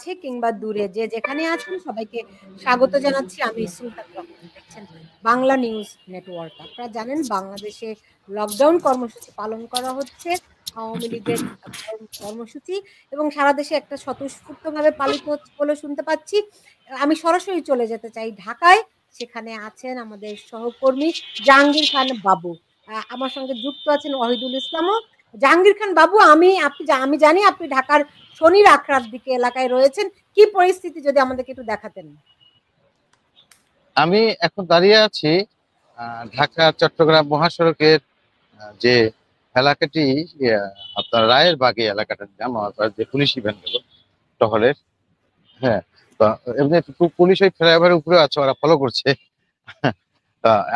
কাছে কিংবা দূরে যে যেখানে আছেন সবাইকে স্বাগত জানাচ্ছি। আমি সুলতান রহমান, দেখছেন বাংলা নিউজ নেটওয়ার্ক। আপনারা জানেন বাংলাদেশে লকডাউন কর্মসূচি পালন করা হচ্ছে, আওয়ামী লীগের কর্মসূচি, এবং সারা দেশে একটা স্বতঃস্ফূর্তভাবে পালিত হচ্ছে বলে শুনতে পাচ্ছি। আমি সরাসরি চলে যেতে চাই ঢাকায়, সেখানে আছেন আমাদের সহকর্মী জাহাঙ্গীর খান বাবু। আমার সঙ্গে যুক্ত আছেন ওয়াহিদুল ইসলামও। জাহাঙ্গীর খান বাবু, আমি জানি আপনি ঢাকার শনির আখড়ার দিকে এলাকায় রয়েছেন, কি পরিস্থিতি যদি আমাদেরকে একটু দেখাতেন। আমি এখন দাঁড়িয়ে আছি ঢাকা চট্টগ্রাম মহাসড়কের যে এলাকাটি, আপনার রায়ের বাগে এলাকাটার নাম, যে পুলিশি ভ্যানগুলো টহলের। হ্যাঁ, তো এমনি পুলিশ ওই ফ্লাইওভারের উপরে আছে, ওরা ফলো করছে।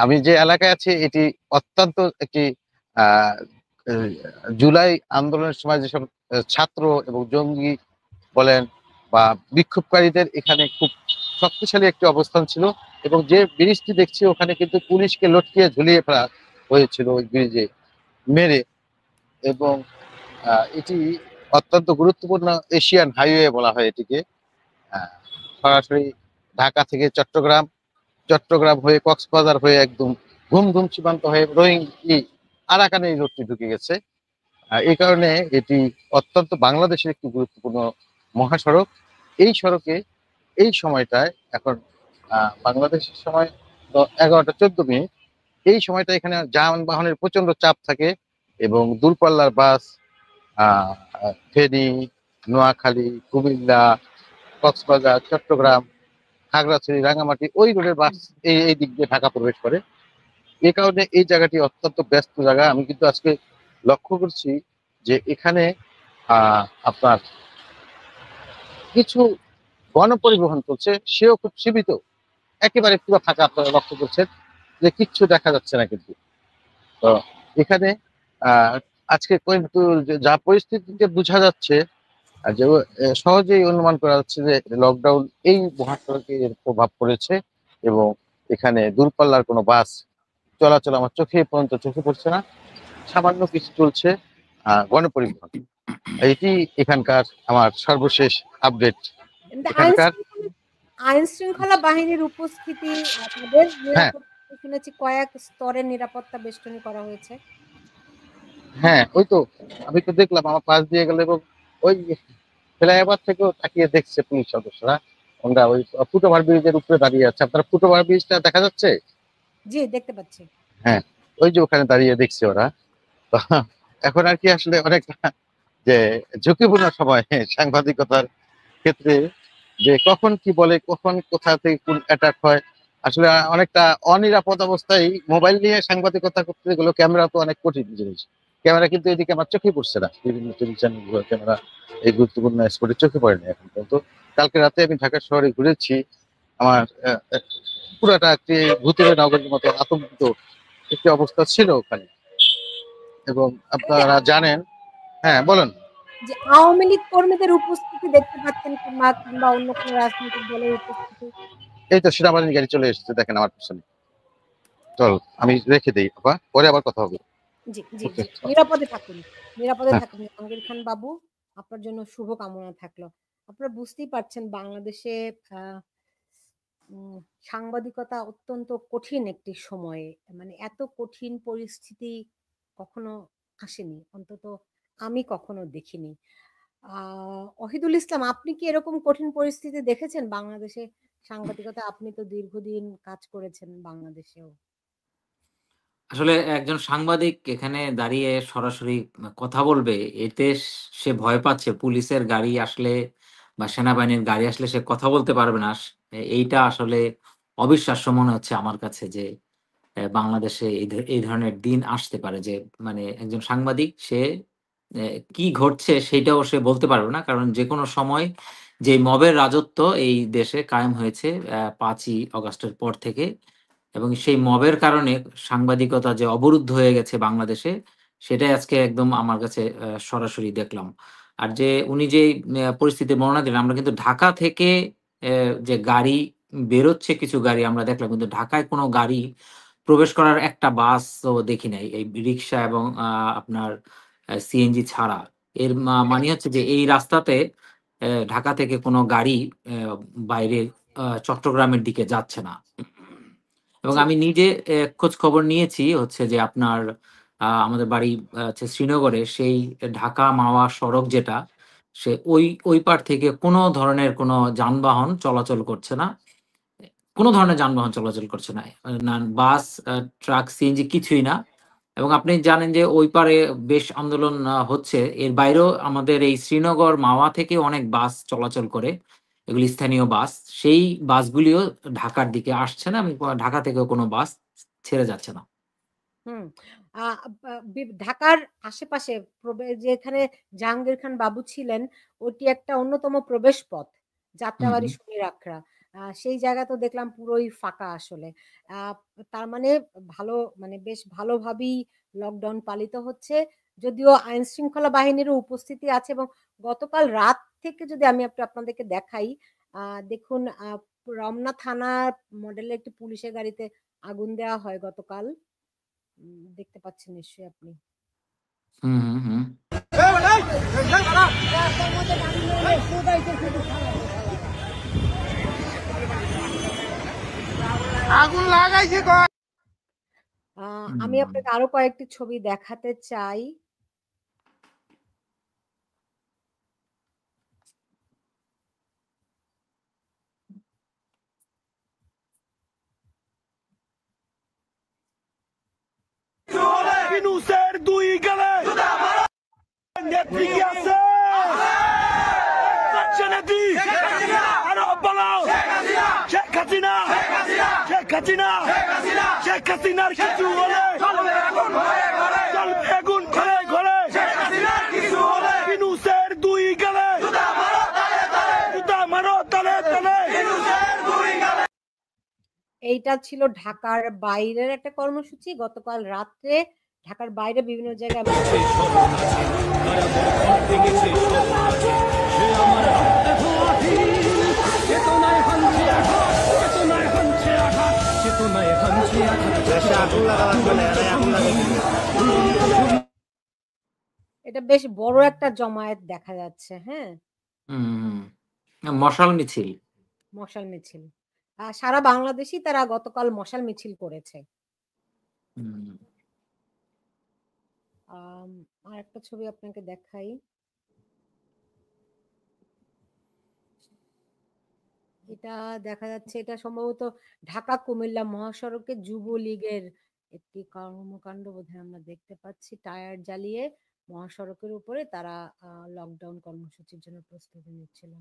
আমি যে এলাকায় আছি এটি অত্যন্ত একটি আহ জুলাই আন্দোলনের সময় যেসব ছাত্র এবং জঙ্গি বলেন বা বিক্ষোভকারীদের এখানে খুব শক্তিশালী একটি অবস্থান ছিল, এবং যে ব্রিজটি দেখছি ওখানে কিন্তু পুলিশকে লটকিয়ে ঝুলিয়ে ফেলা হয়েছিল ওই ব্রিজে মেরে। এবং এটি অত্যন্ত গুরুত্বপূর্ণ এশিয়ান হাইওয়ে বলা হয় এটিকে। সরাসরি ঢাকা থেকে চট্টগ্রাম, চট্টগ্রাম হয়ে কক্সবাজার হয়ে একদম ঘুম ঘুম সীমান্ত হয়ে রোহিঙ্গি আরাকানে এই রোডটি ঢুকে গেছে। এই কারণে এটি অত্যন্ত বাংলাদেশের একটি গুরুত্বপূর্ণ মহাসড়ক। এই সড়কে এই সময়টায় এখন বাংলাদেশের সময় 11টা 14 মিনিট। এই সময়টা এখানে যানবাহনের প্রচন্ড চাপ থাকে, এবং দূরপাল্লার বাস, ফেনী, নোয়াখালী, কুমিল্লা, কক্সবাজার, চট্টগ্রাম, খাগড়াছড়ি, রাঙামাটি ওই রোডের বাস এই দিক দিয়ে ঢাকা প্রবেশ করে। এই কারণে এই জায়গাটি অত্যন্ত ব্যস্ত জায়গা। আমি কিন্তু আজকে লক্ষ্য করছি যে এখানে আপনার কিছু গণপরিবহন চলছে, সেও খুব সীমিত, একেবারে পুরো ফাঁকা। আপনারা লক্ষ্য করছেন যে কিচ্ছু দেখা যাচ্ছে না। কিন্তু তো এখানে আজকে কিন্তু যা পরিস্থিতিতে বোঝা যাচ্ছে, যে সহজেই অনুমান করা যাচ্ছে যে লকডাউন এই মহাসড়কে এর প্রভাব পড়েছে, এবং এখানে দূরপাল্লার কোনো বাস চলাচল আমার চোখে পড়ছে না। সামান্য কিছু চলছে গণপরিবহন। এটি এখানকার আমার সর্বশেষ আপডেট। এখানকার আইন শৃঙ্খলা বাহিনীর উপস্থিতি, তাদের হ্যাঁ নিরাপত্তা শুনেছি কয়েক স্তরের নিরাপত্তা বেষ্টনী করা হয়েছে। হ্যাঁ, ওই তো আমি তো দেখলাম আমার পাশ দিয়ে গেল, এবং ওই ফ্লাইওভার থেকেও তাকিয়ে দেখছে পুলিশ সদস্যরা। আমরা ওই ফুটওভার ব্রিজের উপরে দাঁড়িয়ে আছে। আপনার ফুটওভার ব্রিজটা দেখা যাচ্ছে? জি, দেখতে পাচ্ছি। হ্যাঁ, ওই যে ওখানে দাঁড়িয়ে দেখছে ওরা। তো এখন আর কি আসলে অনেকটা যে ঝুঁকিপূর্ণ সময় সাংবাদিকতার ক্ষেত্রে, যে কখন কি বলে, কখন কোথা থেকে কোন অ্যাটাক হয়। আসলে অনেকটা অনিরাপদ অবস্থায় মোবাইল নিয়ে সাংবাদিকতা করতে গেলেও ক্যামেরা তো অনেক কঠিন জিনিস। ক্যামেরা কিন্তু এদিকে আমার চোখে পড়ছে না, বিভিন্ন টেলিভিশন ক্যামেরা এই গুরুত্বপূর্ণ স্পটে চোখে পড়েনি এখন পর্যন্ত। কালকে রাতে আমি ঢাকা শহরে ঘুরেছি। আমার পুরাটা একটি ভূতের নগরীর মতো আতঙ্কিত একটি অবস্থা ছিল ওখানে। এবং আপনারা জানেন, হ্যাঁ বলেন। যে আওয়ামী লীগ কর্মীদের উপস্থিতি দেখতে পাচ্ছেন, কিংবা অন্য কোনো রাজনৈতিক দলের উপস্থিতি? এই তো সেনাবাহিনী গাড়ি চলে এসেছে, দেখেন আমার পিছনে। চল আমি রেখে দিই, পরে আবার কথা হবে। জি জি জি, নিরাপদে থাকুন, নিরাপদে হ্যাঁ থাকুন জাহাঙ্গীর খান বাবু। আপনার জন্য শুভ কামনা থাকলো। আপনারা বুঝতেই পারছেন বাংলাদেশে সাংবাদিকতা অত্যন্ত কঠিন একটি সময়ে, মানে এত কঠিন পরিস্থিতি কখনো আসেনি, অন্তত আমি কখনো দেখিনি। ওহিদুল ইসলাম, আপনি কি এরকম কঠিন পরিস্থিতি দেখেছেন বাংলাদেশে সাংবাদিকতা? আপনি তো দীর্ঘদিন কাজ করেছেন বাংলাদেশেও। আসলে একজন সাংবাদিক এখানে দাঁড়িয়ে সরাসরি কথা বলবে, এতে সে ভয় পাচ্ছে পুলিশের গাড়ি আসলে বা সেনাবাহিনীর গাড়ি আসলে সে কথা বলতে পারবে না। এইটা আসলে অবিশ্বাস্য মনে হচ্ছে আমার কাছে যে বাংলাদেশে এই ধরনের দিন আসতে পারে যে মানে একজন সাংবাদিক সে কি ঘটছে সেটাও সে বলতে পারবে না। কারণ যেকোনো সময় যে মবের রাজত্ব এই দেশে কায়েম হয়েছে ৫ই অগাস্টের পর থেকে, এবং সেই মবের কারণে সাংবাদিকতা যে অবরুদ্ধ হয়ে গেছে বাংলাদেশে, সেটাই আজকে একদম আমার কাছে সরাসরি দেখলাম। আর যে উনি যে পরিস্থিতির বর্ণনা দিলেন, আমরা কিন্তু ঢাকা থেকে যে গাড়ি বেরোচ্ছে, কিছু গাড়ি আমরা দেখলাম, কিন্তু ঢাকায় কোনো গাড়ি প্রবেশ করার একটা বাসও দেখি নাই। এই রিক্সা এবং আপনার সিএনজি ছাড়া। এর মানে হচ্ছে যে এই রাস্তাতে ঢাকা থেকে কোনো গাড়ি বাইরে চট্টগ্রামের দিকে যাচ্ছে না। এবং জি। আমি নিজে খোঁজ খবর নিয়েছি হচ্ছে যে আপনার আমাদের বাড়ি হচ্ছে শ্রীনগরে, সেই ঢাকা মাওয়া সড়ক যেটা, সে ওই পার থেকে কোনো ধরনের কোনো যানবাহন চলাচল করছে না। কোনো ধরনের যানবাহন চলাচল করছে না। না বাস, ট্রাক, সিএনজি কিছুই না। এবং আপনি জানেন যে ওই পারে বেশ আন্দোলন হচ্ছে। এর বাইরেও আমাদের এই শ্রীনগর মাওয়া থেকে অনেক বাস চলাচল করে। এগুলি স্থানীয় বাস। সেই বাসগুলিও ঢাকার দিকে আসছে না এবং ঢাকা থেকেও কোনো বাস ছেড়ে যাচ্ছে না। হুম। আ বা ঢাকার আশেপাশে যেখানে জাহাঙ্গীর খান বাবু ছিলেন, ওটি একটা অন্যতম প্রবেশ পথ। হুম, যাত্রাবাড়ি হুম। শনির আখড়া। সেই জায়গা তো দেখলাম পুরোই ফাঁকা আসলে। আ তার মানে ভালো মানে বেশ ভালোভাবেই লকডাউন পালিত হচ্ছে। যদিও আইন শৃঙ্খলা বাহিনীরও উপস্থিতি আছে এবং গতকাল রাত থেকে যদি আমি একটু আপনাদেরকে দেখাই, আ দেখুন রমনা থানার মডেলের একটি পুলিশের গাড়িতে আগুন দেওয়া হয় গতকাল। দেখতে পাচ্ছেন নিশ্চয়ই আপনি। হুম, হুম, হুম। আগুন লাগাইছে আমি হুম। আপনাকে আরো কয়েকটি ছবি দেখাতে চাই। ইনুসের দুই গেলে নেত্রী কি আছে নেত্রী আরো বানাও শেখ হাসিনা শেখ হাসিনা শেখ হাসিনার কিছু হলে জ্বলবে আগুন ঘরে ঘরে ইনুসের দুই গেলে জুতা মারো তালে তালে এইটা ছিল ঢাকার বাইরের একটা কর্মসূচি। গতকাল রাত্রে ঢাকার বাইরে বিভিন্ন জায়গায় এটা বেশ বড় একটা জমায়েত দেখা যাচ্ছে, হ্যাঁ? হুম। মশাল মিছিল। মশাল মিছিল। সারা বাংলাদেশেই তারা গতকাল মশাল মিছিল করেছে। হুম। আরেকটা ছবি আপনাকে দেখাই। এটা দেখা যাচ্ছে এটা সম্ভবত ঢাকা কুমিল্লা মহাসড়কে যুবলীগের একটি কর্মকাণ্ড বোধহয় আমরা দেখতে পাচ্ছি। টায়ার জ্বালিয়ে মহাসড়কের উপরে তারা লকডাউন কর্মসূচির জন্য প্রস্তুতি নিচ্ছিল।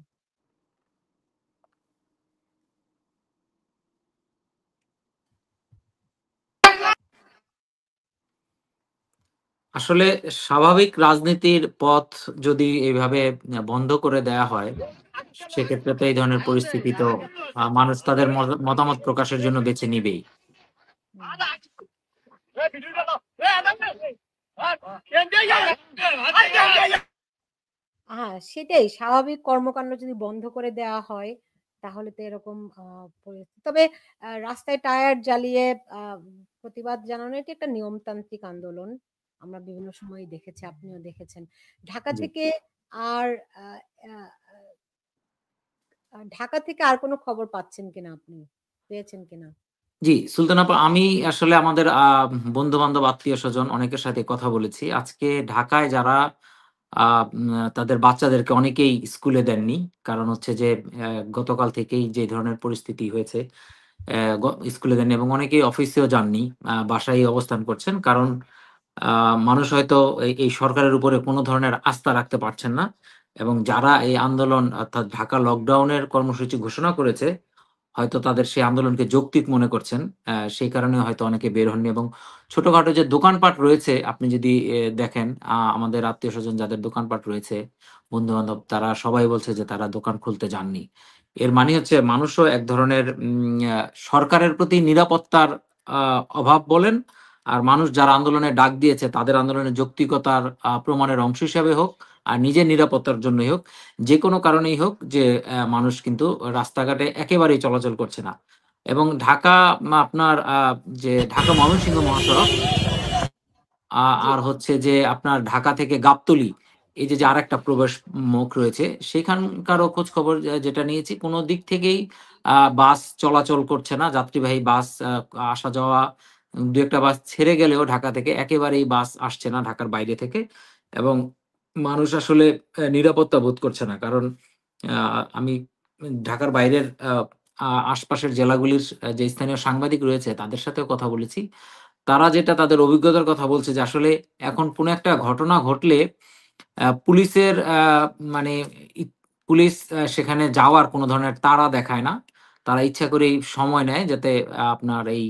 আসলে স্বাভাবিক রাজনীতির পথ যদি এইভাবে বন্ধ করে দেয়া হয়, সেক্ষেত্রে তো এই ধরনের পরিস্থিতি তো মানুষ তাদের মতামত প্রকাশের জন্য বেছে নিবেই। হ্যাঁ, সেটাই স্বাভাবিক কর্মকাণ্ড যদি বন্ধ করে দেওয়া হয় তাহলে তো এরকম পরিস্থিতি। তবে রাস্তায় টায়ার জ্বালিয়ে প্রতিবাদ জানানো এটি একটা নিয়মতান্ত্রিক আন্দোলন। আমরা বিভিন্ন সময় দেখেছি, আপনিও দেখেছেন। ঢাকা জি। থেকে আর আ আ ঢাকা থেকে আর কোনো খবর পাচ্ছেন কিনা আপনি? পেয়েছেন কিনা? জি, সুলতান আপা, আমি আসলে আমাদের বন্ধু-বান্ধব, আত্মীয়স্বজন অনেকের সাথে কথা বলেছি। আজকে ঢাকায় যারা আ তাদের বাচ্চাদেরকে অনেকেই স্কুলে দেননি। কারণ হচ্ছে যে গতকাল থেকেই যে ধরনের পরিস্থিতি হয়েছে, অ্যা গ স্কুলে দেননি এবং অনেকেই অফিসেও যাননি। বাসায়ই অবস্থান করছেন। কারণ আ মানুষ হয়তো এই সরকারের উপরে কোনো ধরনের আস্থা রাখতে পারছেন না। এবং যারা এই আন্দোলন অর্থাৎ ঢাকা লকডাউনের কর্মসূচি ঘোষণা করেছে, হয়তো তাদের সেই আন্দোলনকে যৌক্তিক মনে করছেন। সেই কারণে হয়তো অনেকে বের হননি এবং ছোটখাটো যে দোকানপাট রয়েছে, আপনি যদি দেখেন আমাদের আত্মীয়স্বজন যাদের দোকানপাট রয়েছে, বন্ধু-বান্ধব, তারা সবাই বলছে যে তারা দোকান খুলতে যাননি। এর মানে হচ্ছে মানুষও এক ধরনের সরকারের প্রতি নিরাপত্তার আ অভাব বলেন, আর মানুষ যারা আন্দোলনের ডাক দিয়েছে তাদের আন্দোলনের যৌক্তিকতার প্রমাণের অংশ হিসাবে হোক, আর নিজের নিরাপত্তার জন্যই হোক, যেকোনো কারণেই হোক, যে মানুষ কিন্তু রাস্তাঘাটে একেবারেই চলাচল করছে না। এবং ঢাকা আপনার যে ঢাকা ময়মনসিংহ মহাসড়ক জি। আর হচ্ছে যে আপনার ঢাকা থেকে গাবতলী, এই যে আর একটা প্রবেশ মুখ রয়েছে সেখানকারও খোঁজ খবর যেটা নিয়েছি, কোনো দিক থেকেই বাস চলাচল করছে না, যাত্রীবাহী বাস আসা যাওয়া, দু একটা বাস ছেড়ে গেলেও ঢাকা থেকে একেবারেই বাস আসছে না ঢাকার বাইরে থেকে। এবং মানুষ আসলে নিরাপত্তা বোধ করছে না, কারণ আমি ঢাকার বাইরের আশপাশের জেলাগুলির যে স্থানীয় সাংবাদিক রয়েছে তাদের সাথেও কথা বলেছি। তারা যেটা তাদের অভিজ্ঞতার কথা বলছে যে আসলে এখন কোনো একটা ঘটনা ঘটলে পুলিশের মানে পুলিশ সেখানে যাওয়ার কোনো ধরনের তাড়া দেখায় না। তারা ইচ্ছা করেই সময় নেয় যাতে আপনার এই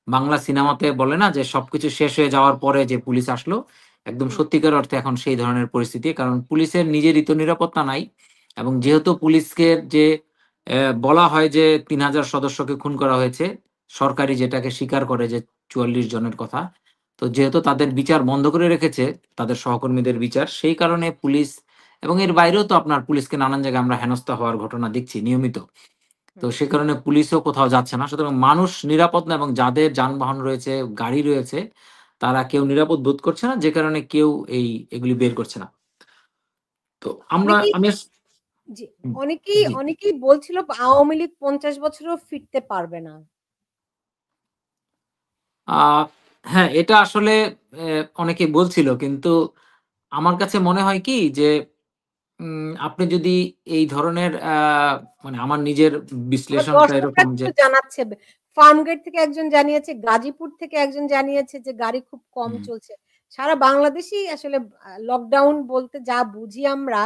বাংলা সিনেমাতে বলে না যে সবকিছু শেষ হয়ে যাওয়ার পরে যে পুলিশ আসলো, একদম হুম, সত্যিকার অর্থে এখন সেই ধরনের পরিস্থিতি। কারণ পুলিশের নিজেরই তো নিরাপত্তা নাই। এবং যেহেতু পুলিশকে যে বলা হয় যে ৩,০০০ সদস্যকে খুন করা হয়েছে, সরকারি যেটাকে স্বীকার করে যে ৪৪ জনের কথা। তো যেহেতু তাদের বিচার বন্ধ করে রেখেছে, তাদের সহকর্মীদের বিচার, সেই কারণে পুলিশ এবং এর বাইরেও তো আপনার পুলিশকে নানান জায়গায় আমরা হেনস্থা হওয়ার ঘটনা দেখছি নিয়মিত। তো হুম। সে কারণে পুলিশও কোথাও যাচ্ছে না। সুতরাং মানুষ নিরাপদ না, এবং যাদের যানবাহন রয়েছে, গাড়ি রয়েছে, তারা কেউ নিরাপদ বোধ করছে না, যে কারণে কেউ এগুলি বের করছে না। তো অনেকেই আমি জি, অনেকেই জি। অনেকেই বলছিল আওয়ামী লীগ ৫০ বছরেও ফিরতে পারবে না। আ হ্যাঁ, এটা আসলে অনেকেই বলছিল। কিন্তু আমার কাছে মনে হয় কি যে আপনি যদি এই ধরনের মানে আমার নিজের আমার বিশ্লেষণটা দর্শকরা এরকম যে কিন্তু জানাচ্ছে, ফার্মগেট থেকে একজন জানিয়েছে, গাজীপুর থেকে একজন জানিয়েছে যে গাড়ি খুব কম হুম, চলছে। সারা বাংলাদেশেই আসলে লকডাউন বলতে যা বুঝি আমরা,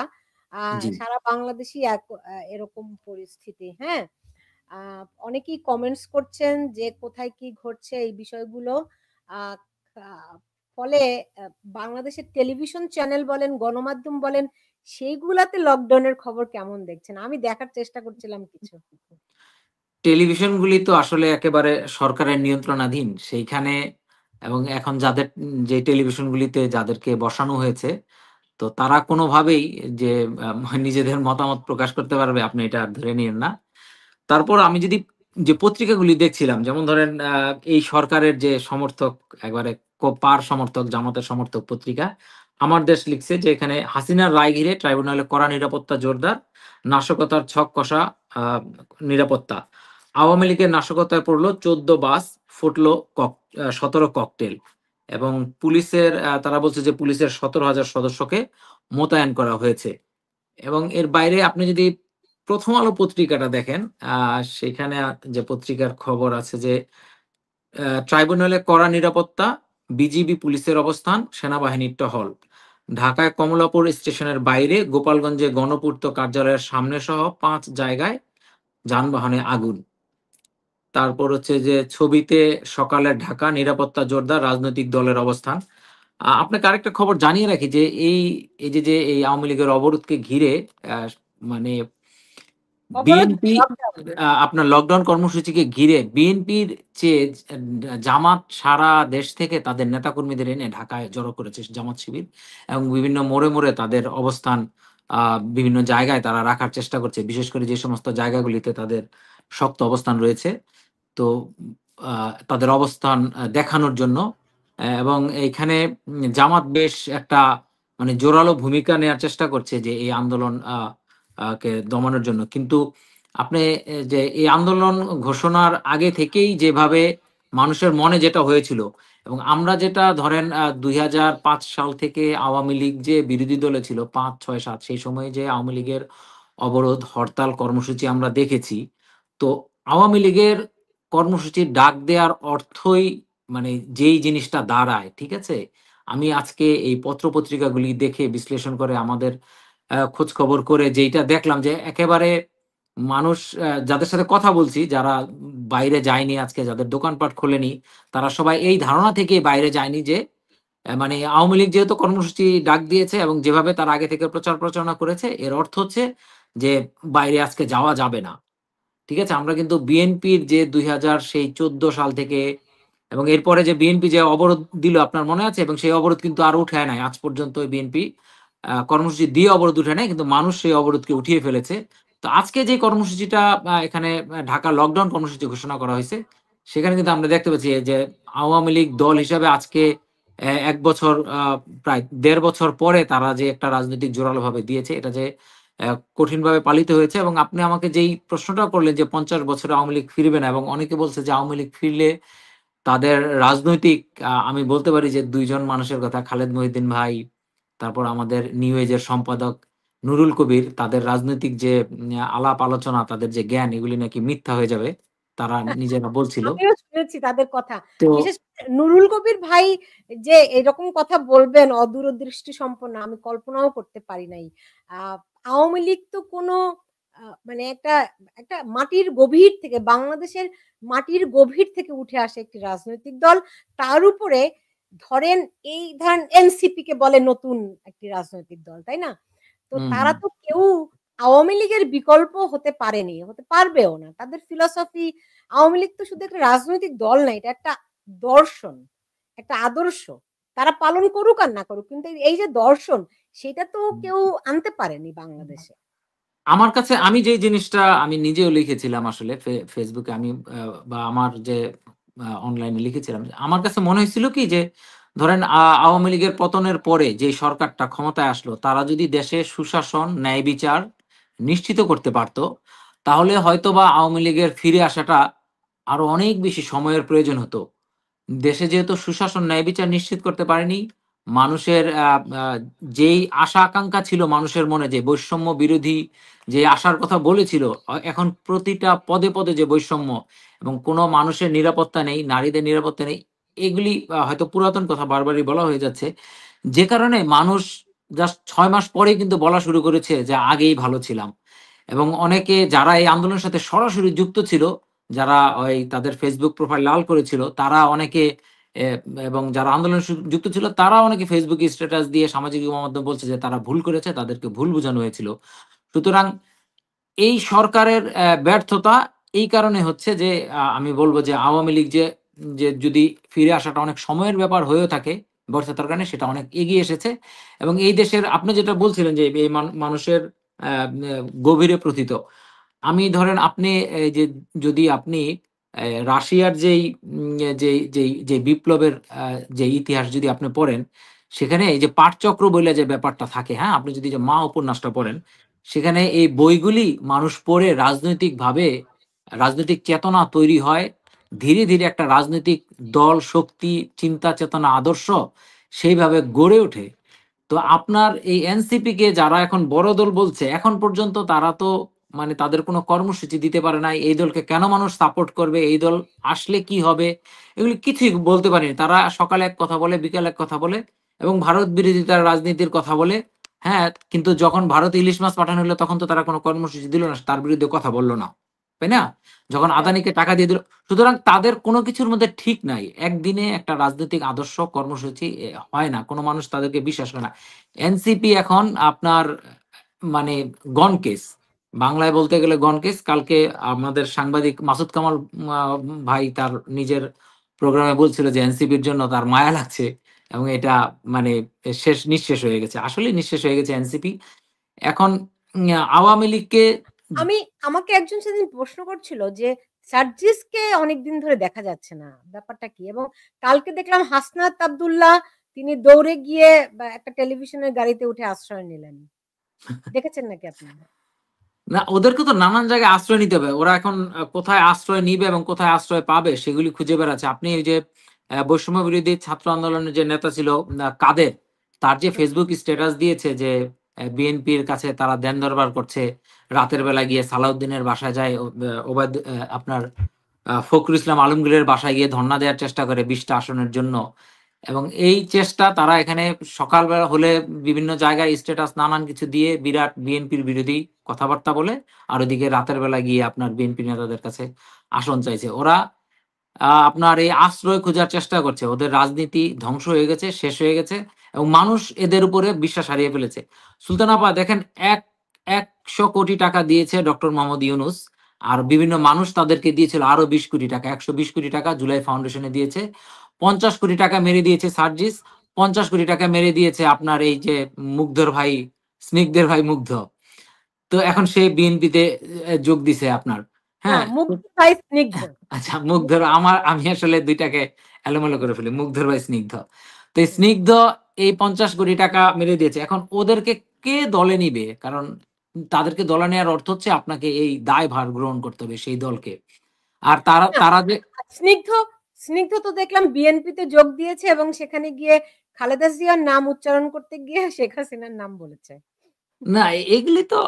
জি। সারা বাংলাদেশই এরকম পরিস্থিতি। হ্যাঁ? আ অনেকেই কমেন্টস করছেন যে কোথায় কি ঘটছে এই বিষয়গুলো। আ আ ফলে আ বাংলাদেশের টেলিভিশন চ্যানেল বলেন, গণমাধ্যম বলেন, সেইগুলাতে লকডাউনের খবর কেমন দেখছেন? আমি দেখার চেষ্টা করছিলাম কিছু। টেলিভিশনগুলি তো আসলে একেবারে সরকারের নিয়ন্ত্রণাধীন। সেইখানে এবং এখন যাদের যে টেলিভিশনগুলিতে যাদেরকে বসানো হয়েছে, তো তারা কোনোভাবেই যে নিজেদের মতামত প্রকাশ করতে পারবে আপনি এটা ধরে নিয়েন না। তারপর আমি যদি যে পত্রিকাগুলি দেখছিলাম, যেমন ধরেন এই সরকারের যে সমর্থক, একবারে পার সমর্থক, জামাতের সমর্থক পত্রিকা, আমার দেশ লিখছে যে এখানে হাসিনার রায় ঘিরে ট্রাইব্যুনালে কড়া নিরাপত্তা জোরদার, নাশকতার ছক কষা আ নিরাপত্তা। আওয়ামী লীগের নাশকতায় পড়ল ১৪ বাস, ফুটল ১৭ ককটেল। এবং পুলিশের তারা বলছে যে পুলিশের ১৭,০০০ সদস্যকে মোতায়েন করা হয়েছে। এবং এর বাইরে আপনি যদি 'প্রথম আলো' পত্রিকাটা দেখেন, আ সেখানে যে পত্রিকার খবর আছে যে ট্রাইব্যুনালে কড়া নিরাপত্তা, বিজিবি পুলিশের অবস্থান, সেনাবাহিনীর টহল। ঢাকায় কমলাপুর স্টেশনের বাইরে, গোপালগঞ্জে গণপূর্ত কার্যালয়ের সামনে সহ ৫ জায়গায় যানবাহনে আগুন। তারপর হচ্ছে যে ছবিতে সকালের ঢাকা, নিরাপত্তা জোরদার, রাজনৈতিক দলের অবস্থান। আপনাকে আরেকটা খবর জানিয়ে রাখি যে এই যে এই আওয়ামী লীগের অবরোধকে ঘিরে আ মানে অবরোধ বিএনপি লকডাউন। আপনার লকডাউন কর্মসূচিকে ঘিরে বিএনপির চেয়ে জামাত সারা দেশ থেকে তাদের নেতাকর্মীদের এনে ঢাকায় জড়ো করেছে জামাত শিবির, এবং বিভিন্ন মোড়ে, মোড়ে তাদের অবস্থান আ বিভিন্ন জায়গায় তারা রাখার চেষ্টা করছে। বিশেষ করে যে সমস্ত জায়গাগুলিতে তাদের শক্ত অবস্থান রয়েছে। তো আ তাদের অবস্থান দেখানোর জন্য, এবং এইখানে জামাত বেশ একটা মানে জোরালো ভূমিকা নেয়ার চেষ্টা করছে যে এই আন্দোলন কে দমানোর জন্য। কিন্তু আপনি যে এই আন্দোলন ঘোষণার আগে থেকেই যেভাবে মানুষের মনে যেটা হয়েছিল, এবং আমরা যেটা ধরেন ২০০৫ সাল থেকে আওয়ামী লীগ যে বিরোধী দলে ছিল ৫, ৬, ৭, সেই সময়ে যে আওয়ামী লীগের অবরোধ, হরতাল কর্মসূচি আমরা দেখেছি। তো আওয়ামী লীগের কর্মসূচির ডাক দেওয়ার অর্থই মানে যেই জিনিসটা দাঁড়ায়, ঠিক আছে? আমি আজকে এই পত্র-পত্রিকাগুলি দেখে বিশ্লেষণ করে আমাদের খোঁজখবর করে যেইটা দেখলাম যে একেবারে মানুষ যাদের সাথে কথা বলছি, যারা বাইরে যায়নি আজকে, যাদের দোকানপাট খোলেনি, তারা সবাই এই ধারণা থেকেই বাইরে যায়নি যে মানে আওয়ামী লীগ যেহেতু কর্মসূচি ডাক দিয়েছে এবং যেভাবে তারা আগে থেকে প্রচার প্রচারণা করেছে, এর অর্থ হচ্ছে যে বাইরে আজকে যাওয়া যাবে না। ঠিক আছে? আমরা কিন্তু বিএনপির যে ২০১৪ সাল থেকে এবং এরপরে যে বিএনপি যে অবরোধ দিল আপনার মনে আছে? এবং সেই অবরোধ কিন্তু আর উঠায় নাই। আজ পর্যন্ত বিএনপি কর্মসূচি দিয়ে অবরোধ উঠায় নাই। কিন্তু মানুষ সেই অবরোধকে উঠিয়ে ফেলেছে। তো আজকে যে কর্মসূচিটা এখানে ঢাকা লকডাউন কর্মসূচি ঘোষণা করা হইছে, সেখানে কিন্তু আমরা দেখতে পাচ্ছি যে আওয়ামী লীগ দল হিসাবে আজকে এক বছর প্রায় ১.৫ বছর পরে তারা যে একটা রাজনৈতিক জোরালো ভাবে দিয়েছে, এটা যে কঠিনভাবে পালিত হয়েছে। এবং আপনি আমাকে যেই প্রশ্নটা করলেন যে ৫০ বছরে আওয়ামী লীগ ফিরবে না, এবং অনেকে বলছে যে আওয়ামী লীগ ফিরলে তাদের রাজনৈতিক আমি বলতে পারি যে ২ জন মানুষের কথা, খালেদ মহিউদ্দিন ভাই, তারপর আমাদের নিউ এজের সম্পাদক নুরুল কবির, তাদের রাজনৈতিক যে আলাপ আলোচনা, তাদের যে জ্ঞান, এগুলি নাকি মিথ্যা হয়ে যাবে। তারা নিজেরা বলছিল। আমিও শুনেছি তাদের কথা। তো বিশেষ করে নুরুল কবির ভাই যে এরকম কথা বলবেন অদূরদৃষ্টি সম্পন্ন, আমি কল্পনাও করতে পারি নাই। আওয়ামী লীগ তো কোনো মানে একটা একটা মাটির গভীর থেকে, বাংলাদেশের মাটির গভীর থেকে উঠে আসে একটি রাজনৈতিক দল। তার উপরে ধরেন এই ধরেন এনসিপি কে বলে নতুন একটি রাজনৈতিক দল, তাই না? তো তারা তো কেউ আওয়ামী লীগের বিকল্প হতে পারেনি, হতে পারবেও না। তাদের ফিলসফি, আওয়ামী লীগ তো শুধু একটা রাজনৈতিক দল না, এটা একটা দর্শন, একটা আদর্শ। তারা পালন করুক আর না করুক, কিন্তু এই যে দর্শন, সেটা তো কেউ আনতে পারেনি বাংলাদেশে। আমার কাছে, আমি যে জিনিসটা আমি নিজেও লিখেছিলাম আসলে ফেসবুকে, আমি বা আমার যে অনলাইনে লিখেছিলাম, আমার কাছে মনে হয়েছিল কি যে ধরেন আওয়ামী লীগের পতনের পরে যে সরকারটা ক্ষমতায় আসলো, তারা যদি দেশে সুশাসন, ন্যায় বিচার নিশ্চিত করতে পারত, তাহলে হয়তোবা আওয়ামী লীগের ফিরে আসাটা আরো অনেক বেশি সময়ের প্রয়োজন হতো। দেশে যেহেতু সুশাসন, ন্যায় বিচার নিশ্চিত করতে পারেনি, মানুষের যেই আশা আকাঙ্ক্ষা ছিল মানুষের মনে, যে বৈষম্য বিরোধী যে আশার কথা বলেছিল, এখন প্রতিটা পদে পদে যে বৈষম্য, এবং কোনো মানুষের নিরাপত্তা নেই, নারীদের নিরাপত্তা নেই, এগুলি হয়তো পুরাতন কথা বারবারই বলা হয়ে যাচ্ছে। যে কারণে মানুষ জাস্ট ৬ মাস পরেই কিন্তু বলা শুরু করেছে যে আগেই ভালো ছিলাম। এবং অনেকে যারা এই আন্দোলনের সাথে সরাসরি যুক্ত ছিল, যারা ওই তাদের ফেসবুক প্রোফাইল লাল করেছিল, তারা অনেকে এ এবং যারা আন্দোলনের যুক্ত ছিল, তারা অনেকে ফেসবুকে স্ট্যাটাস দিয়ে সামাজিক গণমাধ্যমে বলছে যে তারা ভুল করেছে, তাদেরকে ভুল বোঝানো হয়েছিল। সুতরাং এই সরকারের ব্যর্থতা এই কারণে হচ্ছে যে আমি বলব যে আওয়ামী লীগ যে যে যদি ফিরে আসাটা অনেক সময়ের ব্যাপার হয়েও থাকে, ব্যর্থতার কারণে সেটা অনেক এগিয়ে এসেছে। এবং এই দেশের, আপনি যেটা বলছিলেন যে এই মানুষের আ আ গভীরে প্রথিত। আমি ধরেন আপনি এই যে যদি আপনি রাশিয়ার যে বিপ্লবের যে ইতিহাস যদি আপনি পড়েন, সেখানে এই যে পাঠচক্র বইলা যে ব্যাপারটা থাকে, হ্যাঁ? আপনি যদি যে 'মা' উপন্যাসটা পড়েন, সেখানে এই বইগুলি মানুষ পড়ে রাজনৈতিকভাবে রাজনৈতিক চেতনা তৈরি হয়। ধীরে, ধীরে একটা রাজনৈতিক দল, শক্তি, চিন্তা, চেতনা, আদর্শ সেইভাবে গড়ে ওঠে। তো আপনার এই এনসিপি কে যারা এখন বড় দল বলছে, এখন পর্যন্ত তারা তো মানে তাদের কোনো কর্মসূচি দিতে পারে নাই। এই দলকে কেন মানুষ সাপোর্ট করবে? এই দল আসলে কি হবে? এগুলি কিছুই বলতে পারেনি। তারা সকালে এক কথা বলে, বিকালে এক কথা বলে, এবং ভারত বিরোধিতার রাজনীতির কথা বলে। হ্যাঁ, কিন্তু যখন ভারতে ইলিশ মাছ পাঠানো হলো, তখন তো তারা কোনো কর্মসূচি দিল না। তার বিরুদ্ধে কথা বলল না। তাই না? যখন আদানিকে টাকা দিয়ে দিল। সুতরাং তাদের কোনো কিছুর মধ্যে ঠিক নাই। একদিনে একটা রাজনৈতিক আদর্শ কর্মসূচি হয় না। কোনো মানুষ তাদেরকে বিশ্বাস করে না। এনসিপি এখন আপনার মানে গন কেস। বাংলায় বলতে গেলে গন কেস। কালকে আমাদের সাংবাদিক মাসুদ কামাল আ ভাই তার নিজের প্রোগ্রামে বলছিল যে এনসিপির জন্য তার মায়া লাগছে, এবং এটা মানে নিঃশেষ হয়ে গেছে। আসলেই নিঃশেষ হয়ে গেছে এনসিপি। এখন আওয়ামী লীগকে আমাকে একজন সেদিন প্রশ্ন করছিল যে সার্জিসকে অনেকদিন ধরে দেখা যাচ্ছে না, ব্যাপারটা কি? এবং কালকে দেখলাম হাসনাত আব্দুল্লাহ তিনি দৌড়ে গিয়ে একটা টেলিভিশনের গাড়িতে উঠে আশ্রয় নিলেন। দেখেছেন নাকি আপনি? না, ওদেরকে তো নানান জায়গায় আশ্রয় নিতে হবে। ওরা এখন কোথায় আশ্রয় নিবে এবং কোথায় আশ্রয় পাবে সেগুলি খুঁজে বেড়াচ্ছে। আপনি এই যে বৈষম্য বিরোধী ছাত্র আন্দোলনের যে নেতা ছিল কাদের, তার যে ফেসবুক স্ট্যাটাস দিয়েছে যে বিএনপির কাছে তারা দেন দরবার করছে। রাতের বেলা গিয়ে সালাউদ্দিনের বাসায় যায়, আপনার ফখরুল ইসলাম আলমগীরের বাসায় গিয়ে ধর্ণা দেওয়ার চেষ্টা করে ২০ টা আসনের জন্য। এবং এই চেষ্টা তারা এখানে সকালবেলা হলে বিভিন্ন জায়গায় স্ট্যাটাস নানান কিছু দিয়ে বিরাট বিএনপির বিরোধী কথাবার্তা বলে, আর ওদিকে রাতের বেলা গিয়ে আপনার বিএনপি নেতাদের কাছে আসন চাইছে। ওরা আপনার এই আশ্রয় খোঁজার চেষ্টা করছে। ওদের রাজনীতি ধ্বংস হয়ে গেছে, শেষ হয়ে গেছে, এবং মানুষ এদের উপরে বিশ্বাস হারিয়ে ফেলেছে। সুলতান আপা দেখেন, ১০০ কোটি টাকা দিয়েছে ডক্টর মোহাম্মদ ইউনূস, আর বিভিন্ন মানুষ তাদেরকে দিয়েছিল আরো ২০ কোটি টাকা। ১২০ কোটি টাকা জুলাই ফাউন্ডেশনে দিয়েছে। ৫০ কোটি টাকা মেরে দিয়েছে সার্জিস। ৫০ কোটি টাকা মেরে দিয়েছে আপনার এই যে মুগ্ধর ভাই, স্নিগ্ধের ভাই মুগ্ধ। তো এখন সে বিএনপিতে যোগ দিছে আপনার। না, হ্যাঁ? মুগ্ধ ভাই স্নিগ্ধ। আচ্ছা, আমি আসলে ২ টাকে এলোমেলো করে ফেলি। মুগ্ধর ভাই স্নিগ্ধ। তো এই স্নিগ্ধ এই 50 কোটি টাকা মেরে দিয়েছে। এখন ওদেরকে কে দলে নিবে? কারণ তাদেরকে দলে নেওয়ার অর্থ হচ্ছে আপনাকে এই দায়ভার গ্রহণ করতে হবে সেই দলকে। আর তারা না, তারা যে স্নিগ্ধ স্নিগ্ধ তো দেখলাম বিএনপিতে যোগ দিয়েছে এবং সেখানে গিয়ে খালেদা জিয়ার নাম উচ্চারণ করতে গিয়ে শেখ হাসিনার নাম বলেছে। না এগুলি তো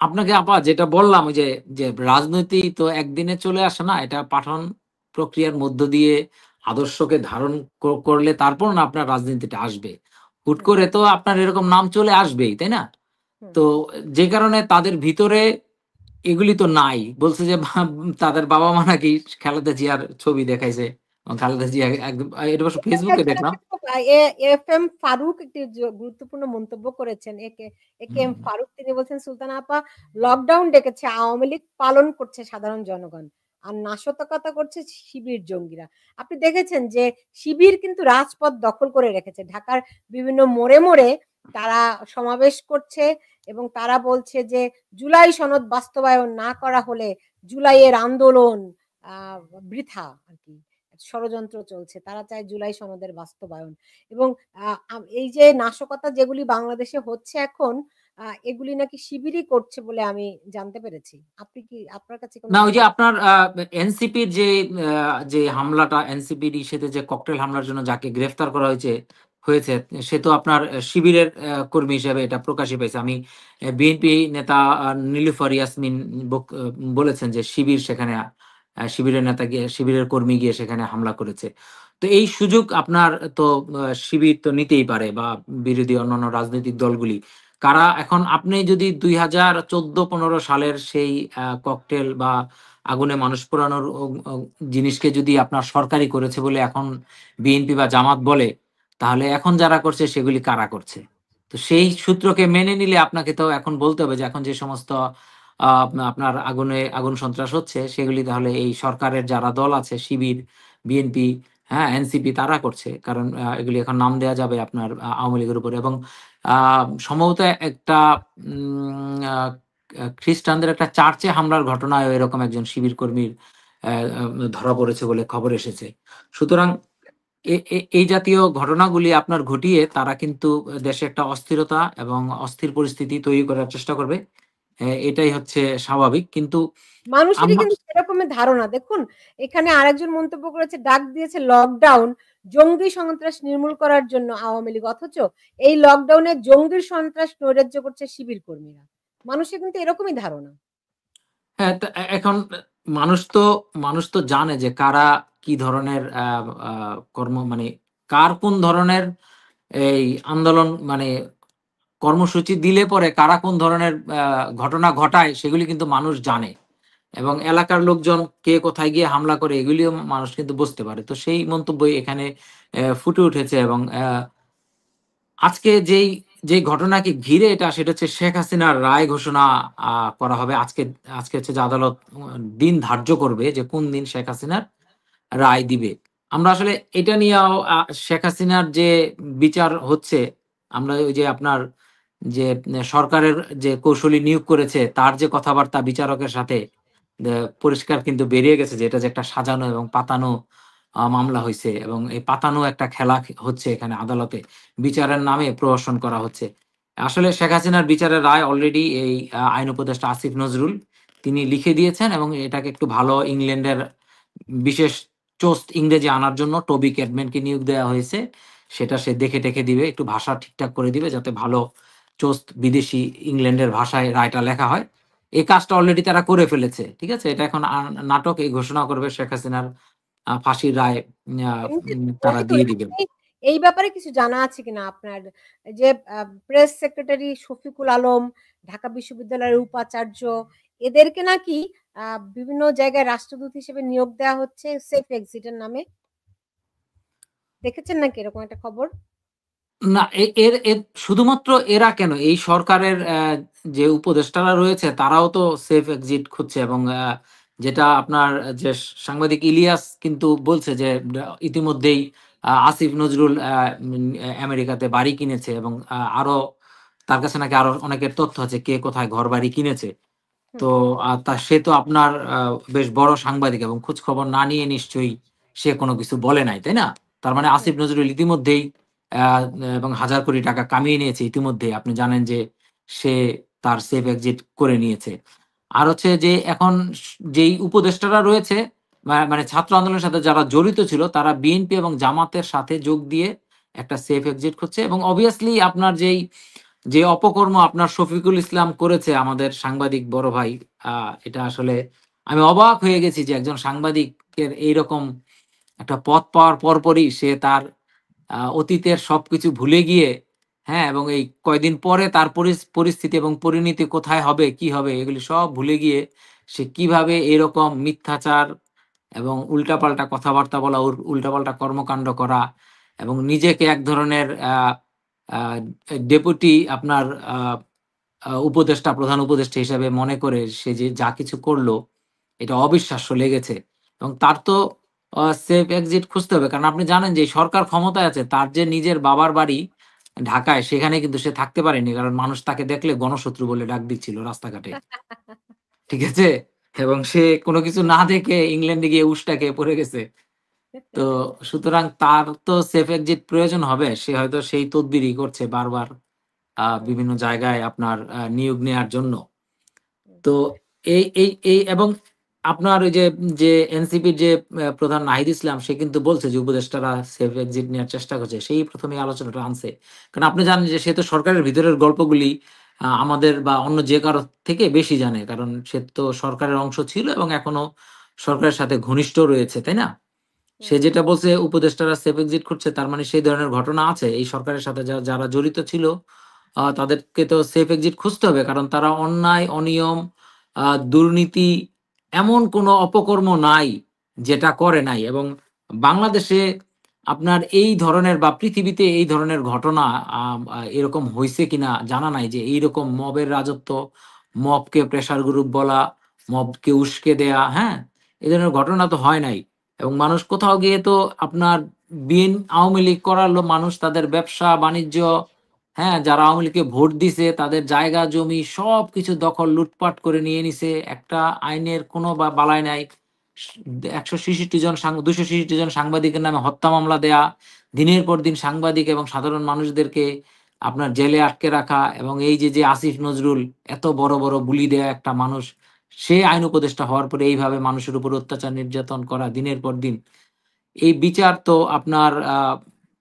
আপনাকে আপা যেটা বললাম ওই যে যে রাজনীতি তো একদিনে চলে আসে না, এটা পাঠন প্রক্রিয়ার মধ্য দিয়ে আদর্শকে ধারণ করলে তারপর না আপনার রাজনীতিটা আসবে। হুট হুম, করে তো আপনার এরকম নাম চলে আসবেই, তাই না? হুম। তো যে কারণে তাদের ভিতরে এগুলি তো নাই। বলছে যে তাদের বাবা মা নাকি খালেদা জিয়ার ছবি দেখাইছে। খালেদা জিয়া একদম এটা অবশ্য ফেসবুকে দেখলাম। এফ এম ফারুক একটি গুরুত্বপূর্ণ মন্তব্য করেছেন। এ কে এম ফারুক তিনি বলছেন, সুলতানা আপা লকডাউন ডেকেছে, আওয়ামী লীগ পালন করছে সাধারণ জনগণ, আর নাশকতা করছে শিবির জঙ্গিরা। আপনি দেখেছেন যে শিবির কিন্তু রাজপথ দখল করে রেখেছে, ঢাকার বিভিন্ন মোড়ে মোড়ে তারা সমাবেশ করছে এবং তারা বলছে যে জুলাই সনদ বাস্তবায়ন না করা হলে জুলাইয়ের আন্দোলন বৃথা আর কি, ষড়যন্ত্র চলছে, তারা চায় জুলাই সনদের বাস্তবায়ন। এবং এই যে নাশকতা যেগুলি বাংলাদেশে হচ্ছে এখন, এগুলি নাকি শিবিরই করছে বলে আমি জানতে পেরেছি। আপনি কি, আপনার কাছে কোনো না ওই যে খবর? আপনার এনসিপির যে হামলাটা, এনসিপির সাথে যে ককটেল হামলার জন্য যাকে গ্রেফতার করা হয়েছে সে তো আপনার শিবিরের কর্মী হিসেবে এটা প্রকাশই পেয়েছে। আমি বিএনপি নেতা নীলুফার ইয়াসমিন বলেছেন যে শিবির সেখানে শিবিরের নেতা গিয়ে, শিবিরের কর্মী গিয়ে সেখানে হামলা করেছে। তো এই সুযোগ আপনার তো শিবির তো নিতেই পারে বা বিরোধী অন্যান্য রাজনৈতিক দলগুলি। কারা এখন আপনি যদি 2014-15 সালের সেই ককটেল বা আগুনে মানুষ পোড়ানোর জিনিসকে যদি আপনার সরকারি করেছে বলে এখন বিএনপি বা জামাত বলে, তাহলে এখন যারা করছে সেগুলি কারা করছে? তো সেই সূত্রকে মেনে নিলে আপনাকে তো এখন বলতে হবে যে এখন যে সমস্ত আপনার আগুন সন্ত্রাস হচ্ছে সেগুলি তাহলে এই সরকারের যারা দল আছে শিবির, বিএনপি, হ্যাঁ এনসিপি তারা করছে। কারণ এগুলি এখন নাম দেয়া যাবে আপনার আওয়ামী লীগের উপরে। এবং সম্ভবত একটা খ্রিস্টানদের একটা চার্চে হামলার ঘটনায় এরকম একজন শিবির কর্মীর ধরা পড়েছে বলে খবর এসেছে। সুতরাং এই জাতীয় ঘটনাগুলি আপনার ঘটিয়ে তারা কিন্তু দেশে একটা অস্থিরতা এবং অস্থির পরিস্থিতি তৈরি করার চেষ্টা করবে। এটাই হচ্ছে স্বাভাবিক। কিন্তু মানুষেরই আমরা কিন্তু সেরকমের ধারণা। দেখুন, এখানে আরেকজন মন্তব্য করেছে, ডাক দিয়েছে লকডাউন জঙ্গি সন্ত্রাস নির্মূল করার জন্য আওয়ামী লীগ, অথচ এই লকডাউনে জঙ্গির সন্ত্রাস নৈরাজ্য করছে শিবির কর্মীরা। মানুষের কিন্তু এরকমই ধারণা। হ্যাঁ, এখন মানুষ তো জানে যে কারা কি ধরনের কর্ম মানে কার কোন ধরনের এই আন্দোলন মানে কর্মসূচি দিলে পরে কারা কোন ধরনের ঘটনা ঘটায় সেগুলি কিন্তু মানুষ জানে। এবং এলাকার লোকজন কে কোথায় গিয়ে হামলা করে এগুলিও মানুষ কিন্তু বুঝতে পারে। তো সেই মন্তব্যই এখানে ফুটে উঠেছে। এবং আজকে যেই ঘটনাকে ঘিরে এটা সেটা হচ্ছে শেখ হাসিনার রায় ঘোষণা করা হবে। আজকে হচ্ছে যে আদালত দিন ধার্য করবে যে কোন দিন শেখ হাসিনার রায় দিবে। আমরা আসলে এটা নিয়েও শেখ হাসিনার যে বিচার হচ্ছে, আমরা ওই যে আপনার যে সরকারের যে কৌশলী নিয়োগ করেছে তার যে কথাবার্তা বিচারকের সাথে পরিষ্কার কিন্তু বেরিয়ে গেছে যে এটা যে একটা সাজানো এবং পাতানো মামলা হইছে এবং এই পাতানো একটা খেলা হচ্ছে এখানে আদালতে। বিচারের নামে প্রহসন করা হচ্ছে। আসলে শেখ হাসিনার বিচারের রায় অলরেডি এই আইন উপদেষ্টা আসিফ নজরুল তিনি লিখে দিয়েছেন এবং এটাকে একটু ভালো ইংল্যান্ডের বিশেষ চোস্ত ইংরেজি আনার জন্য টবি ক্যাডম্যানকে নিয়োগ দেওয়া হয়েছে। সেটা সে দেখে টেকে দিবে, একটু ভাষা ঠিকঠাক করে দিবে যাতে ভালো চোস্ত বিদেশি ইংল্যান্ডের ভাষায় রায়টা লেখা হয়। এই কাজটা অলরেডি তারা করে ফেলেছে। ঠিক আছে? এটা এখন নাটক এই ঘোষণা করবে শেখ হাসিনার ফাঁসির রায় তারা দিয়ে দিবে। এই ব্যাপারে কিছু জানা আছে কিনা আপনার? যে প্রেস সেক্রেটারি শফিকুল আলম, ঢাকা বিশ্ববিদ্যালয়ের উপাচার্য, এদেরকে নাকি বিভিন্ন জায়গায় রাষ্ট্রদূত হিসেবে নিয়োগ দেওয়া হচ্ছে সেফ এক্সিটের নামে। দেখেছেন নাকি এরকম একটা খবর? না এর শুধুমাত্র এরা কেন, এই সরকারের যে উপদেষ্টারা রয়েছে তারাও তো সেফ এক্সিট খুঁজছে। এবং যেটা আপনার যে সাংবাদিক ইলিয়াস কিন্তু বলছে যে ইতিমধ্যেই আসিফ নজরুল আমেরিকাতে বাড়ি কিনেছে এবং আরো তার কাছে নাকি আরো অনেকের তথ্য আছে কে কোথায় ঘর বাড়ি কিনেছে। তো সে তো আপনার বেশ বড় সাংবাদিক এবং খোঁজ খবর না নিয়ে নিশ্চয়ই সে কোনো কিছু বলে নাই, তাই না? তার মানে আসিফ নজরুল ইতিমধ্যেই এবং হাজার কোটি টাকা কামিয়ে নিয়েছে ইতিমধ্যে। আপনি জানেন যে সে তার সেফ এক্সিট করে নিয়েছে। আর হচ্ছে যে এখন যেই উপদেষ্টারা রয়েছে মানে ছাত্র আন্দোলনের সাথে যারা জড়িত ছিল তারা বিএনপি এবং জামাতের সাথে যোগ দিয়ে একটা সেফ এক্সিট করছে এবং অবভিয়াসলি আপনার যে অপকর্ম আপনার শফিকুল ইসলাম করেছে আমাদের সাংবাদিক বড় ভাই, এটা আসলে আমি অবাক হয়ে গেছি যে একজন সাংবাদিকের এইরকম একটা পদ পাওয়ার পরপরই সে তার অতীতের সবকিছু ভুলে গিয়ে, হ্যাঁ, এবং এই কয়দিন পরে তার পরিস্থিতি এবং পরিণতি কোথায় হবে, কি হবে এগুলি সব ভুলে গিয়ে সে কিভাবে এরকম মিথ্যাচার এবং উল্টাপাল্টা কথাবার্তা বলা, উল্টাপাল্টা কর্মকাণ্ড করা এবং নিজেকে এক ধরনের ডেপুটি আপনার উপদেষ্টা, প্রধান উপদেষ্টা হিসেবে মনে করে সে যে যা কিছু করলো এটা অবিশ্বাস্য লেগেছে। এবং তার তো সেফ এক্সিট খুঁজতে হবে, কারণ আপনি জানেন যে সরকার ক্ষমতায় আছে, তার যে নিজের বাবার বাড়ি ঢাকায় সেখানে কিন্তু সে থাকতে পারেনি, কারণ মানুষ তাকে দেখলে গণশত্রু বলে ডাক দিচ্ছিল রাস্তাঘাটে, ঠিক আছে, এবং সে কোনো কিছু না দেখে ইংল্যান্ডে গিয়ে উষ্টা খেয়ে পড়ে গেছে। তো সুতরাং তার তো সেফ এক্সিট প্রয়োজন হবে, সে হয়তো সেই তদবিরই করছে বারবার বিভিন্ন জায়গায় আপনার নিয়োগ নেয়ার জন্য। তো এই এবং আপনার ওই যে এনসিপির যে প্রধান নাহিদ ইসলাম সে কিন্তু বলছে যে উপদেষ্টারা সেফ এক্সিট নেওয়ার চেষ্টা করছে, সেই প্রথমে এই আলোচনাটা আনছে। কারণ আপনি জানেন যে সে তো সরকারের ভিতরের গল্পগুলি আমাদের বা অন্য যে কারো থেকে বেশি জানে, কারণ সে তো সরকারের অংশ ছিল এবং এখনো সরকারের সাথে ঘনিষ্ঠ রয়েছে, তাই না? সে যেটা বলছে উপদেষ্টারা সেফ এক্সিট করছে, তার মানে সেই ধরনের ঘটনা আছে এই সরকারের সাথে যারা জড়িত ছিল, তাদেরকে তো সেফ এক্সিট খুঁজতে হবে, কারণ তারা অন্যায়, অনিয়ম, দুর্নীতি, এমন কোনো অপকর্ম নাই যেটা করে নাই। এবং বাংলাদেশে আপনার এই ধরনের বা পৃথিবীতে এই ধরনের ঘটনা এরকম হইছে কিনা জানা নাই, যে এইরকম মবের রাজত্ব, মবকে প্রেসার গ্রুপ বলা, মবকে উস্কে দেয়া, হ্যাঁ, এই ধরনের ঘটনা তো হয় নাই। এবং মানুষ কোথাও গিয়ে তো আপনার আওয়ামী লীগ করালো, মানুষ তাদের ব্যবসা বাণিজ্য, হ্যাঁ, যারা আওয়ামী লীগকে ভোট দিছে তাদের জায়গা জমি সবকিছু দখল লুটপাট করে নিয়ে নিছে, একটা আইনের কোনো বালাই নাই। 166 জন 266 জন সাংবাদিকের নামে হত্যা মামলা দেয়া, দিনের পর দিন সাংবাদিক এবং সাধারণ মানুষদেরকে আপনার জেলে আটকে রাখা, এবং এই যে আসিফ নজরুল এত বড় বড় বুলি দেয়া একটা মানুষ, সে আইন উপদেষ্টা হওয়ার পরে এইভাবে মানুষের উপর অত্যাচার নির্যাতন করা দিনের পর দিন, এই বিচার তো আপনার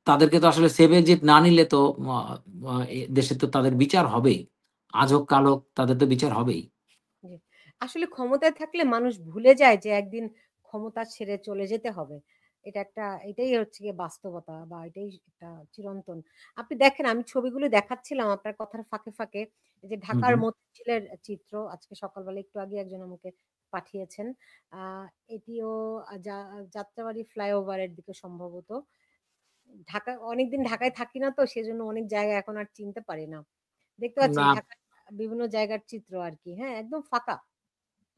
তাদেরকে তো আসলে সেভ এক্সিট না নিলে তো দেশে তো তাদের বিচার হবেই, আজ হোক কাল হোক তাদের তো বিচার হবেই। জি। আসলে ক্ষমতায় থাকলে মানুষ ভুলে যায় যে একদিন ক্ষমতা ছেড়ে চলে যেতে হবে। এটাই হচ্ছে গিয়ে বাস্তবতা, বা এটাই একটা চিরন্তন। আপনি দেখেন, আমি ছবিগুলো দেখাচ্ছিলাম আপনার কথার ফাঁকে ফাঁকে, এই যে ঢাকার হুম। মতিঝিলের চিত্র আজকে সকালবেলা একটু আগে একজন আমাকে পাঠিয়েছেন। এটিও যাত্রাবাড়ি ফ্লাইওভারের দিকে সম্ভবত। অনেকদিন ঢাকায় থাকি না, তো সেজন্য অনেক জায়গা এখন আর চিনতে পারি না। দেখতে পাচ্ছেন না। ঢাকার বিভিন্ন জায়গার চিত্র আর কি, হ্যাঁ, একদম ফাঁকা।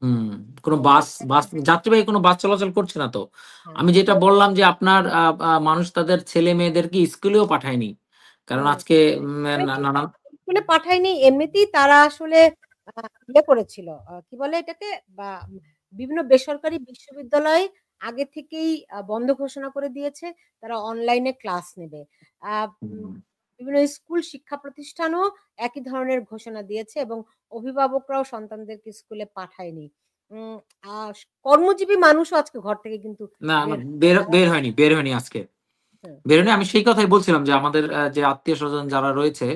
হুম, কোনো তো বাস যাত্রীবাহী কোনো বাস চলাচল করছে না তো। হ্যাঁ, আমি যেটা বললাম যে আপনার মানুষ তাদের ছেলে মেয়েদেরকে স্কুলেও পাঠায়নি, কারণ হুম। আজকে মানে নানান স্কুলে পাঠায়নি, এমনিতেই তারা আসলে ইয়ে করেছিল, কি বলে এটাকে, বা বিভিন্ন বেসরকারি বিশ্ববিদ্যালয় আগে থেকেই বন্ধ ঘোষণা করে দিয়েছে, তারা অনলাইনে ক্লাস নেবে। বিভিন্ন স্কুল শিক্ষা প্রতিষ্ঠানও একই ধরনের ঘোষণা দিয়েছে, এবং অভিভাবকরাও সন্তানদেরকে স্কুলে পাঠায়নি। উম কর্মজীবী মানুষও আজকে ঘর থেকে কিন্তু না না, বের বের হয়নি আজকে, হ্যাঁ। বের হয়নি। আমি সেই কথাই বলছিলাম যে আমাদের যে আত্মীয় স্বজন যারা রয়েছে,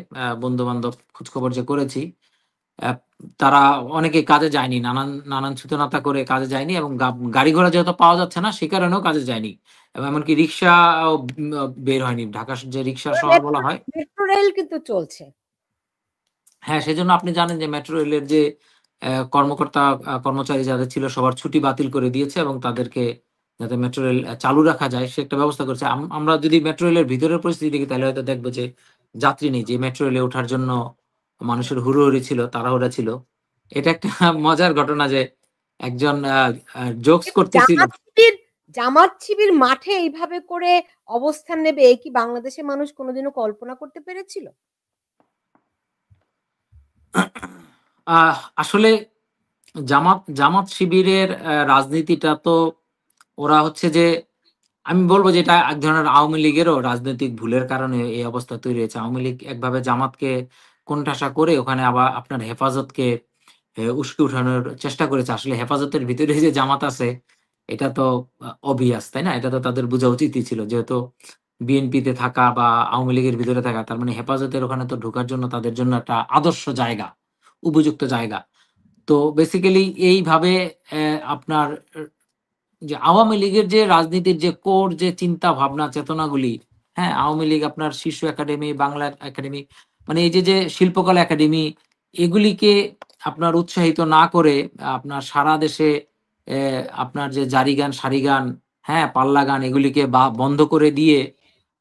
বন্ধু বান্ধব খোঁজখবর যে করেছি, আহ, তারা অনেকে কাজে যায়নি, নানান নানান ছুতোনাতা করে কাজে যায়নি, এবং গাড়ি ঘোড়া যেহেতু পাওয়া যাচ্ছে না সে কারণেও কাজে যায়নি, এবং এমনকি রিক্সা বের হয়নি, ঢাকা যে রিক্সা শহর বলা হয়। মেট্রো রেল কিন্তু চলছে। হ্যাঁ, সেজন্য আপনি জানেন যে মেট্রো রেলের যে কর্মকর্তা কর্মচারী যাদের ছিল সবার ছুটি বাতিল করে দিয়েছে, এবং তাদেরকে যাতে মেট্রো রেল চালু রাখা যায় সে একটা ব্যবস্থা করেছে। আমরা যদি মেট্রো রেলের ভিতরের পরিস্থিতি দেখি তাহলে হয়তো দেখবো যে যাত্রী নেই, যে মেট্রো রেলে ওঠার জন্য মানুষের হুড়োহুড়ি ছিল, তাড়াহুড়া ছিল। এটা একটা মজার ঘটনা যে একজন জোকস কিন্তু করতেছিল। জামাত শিবির মাঠে এইভাবে করে অবস্থান নেবে, এই কি বাংলাদেশের মানুষ কোনোদিনও কল্পনা করতে পেরেছিল? আসলে জামাত শিবিরের রাজনীতিটা তো ওরা হচ্ছে যে আমি বলবো যে এটা এক ধরনের আওয়ামী লীগেরও রাজনৈতিক ভুলের কারণে এই অবস্থা তৈরি হয়েছে। আওয়ামী লীগ একভাবে জামাতকে কোণঠাসা করে ওখানে আবার আপনার হেফাজতকে উস্কে উঠানোর চেষ্টা করেছে। আসলে হেফাজতের ভিতরে যে জামাত আছে এটা তো obvious, তাই না? এটা তো তাদের বোঝা উচিতই ছিল। যেহেতু বিএনপিতে থাকা বা আওয়ামী লীগের ভিতরে থাকা, তার মানে হেফাজতের ওখানে তো ঢোকার জন্য তাদের জন্য একটা আদর্শ জায়গা, উপযুক্ত জায়গা। তো বেসিক্যালি এইভাবে আপনার যে আওয়ামী লীগের যে রাজনীতির যে কোর যে চিন্তা ভাবনা চেতনাগুলি, হ্যাঁ, আওয়ামী লীগ আপনার শিশু একাডেমি, বাংলা একাডেমি, মানে এই যে শিল্পকলা একাডেমি, এগুলিকে আপনার উৎসাহিত না করে আপনার সারা দেশে আপনার যে জারি গান, সারি গান, হ্যাঁ, পাল্লা গান, এগুলিকে বন্ধ করে দিয়ে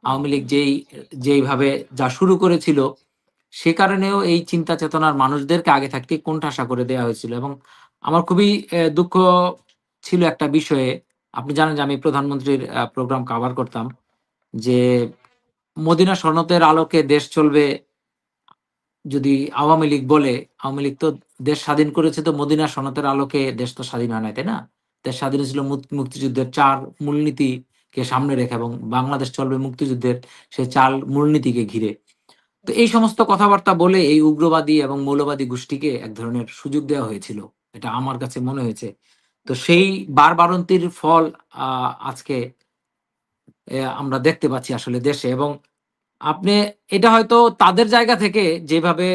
আওয়ামী লীগ যেইভাবে যা শুরু করেছিল, সে কারণেও এই চিন্তা চেতনার মানুষদেরকে আগে থাকতে কোণঠাসা করে দেওয়া হয়েছিল। এবং আমার খুবই দুঃখ ছিল একটা বিষয়ে। আপনি জানেন যে আমি প্রধানমন্ত্রীর প্রোগ্রাম কভার করতাম, যে মদিনা সনদের আলোকে দেশ চলবে যদি আওয়ামী লীগ বলে, আওয়ামী লীগ তো দেশ স্বাধীন করেছে, তো মদিনা সনদের আলোকে দেশ তো স্বাধীন হয় নাই, তাই না? দেশ স্বাধীন হয়েছিল মুক্তিযুদ্ধের ৪ মূলনীতিকে সামনে রেখে, এবং বাংলাদেশ চলবে মুক্তিযুদ্ধের সেই ৪ মূলনীতিকে ঘিরে। তো এই সমস্ত কথাবার্তা বলে এই উগ্রবাদী এবং মৌলবাদী গোষ্ঠীকে এক ধরনের সুযোগ দেওয়া হয়েছিল। এটা আমার কাছে মনে হয়েছে। তো সেই বাড়বাড়ন্তির ফল আজকে আমরা দেখতে পাচ্ছি আসলে দেশে। এবং আপনি এটা হয়তো তাদের জায়গা থেকে যেভাবে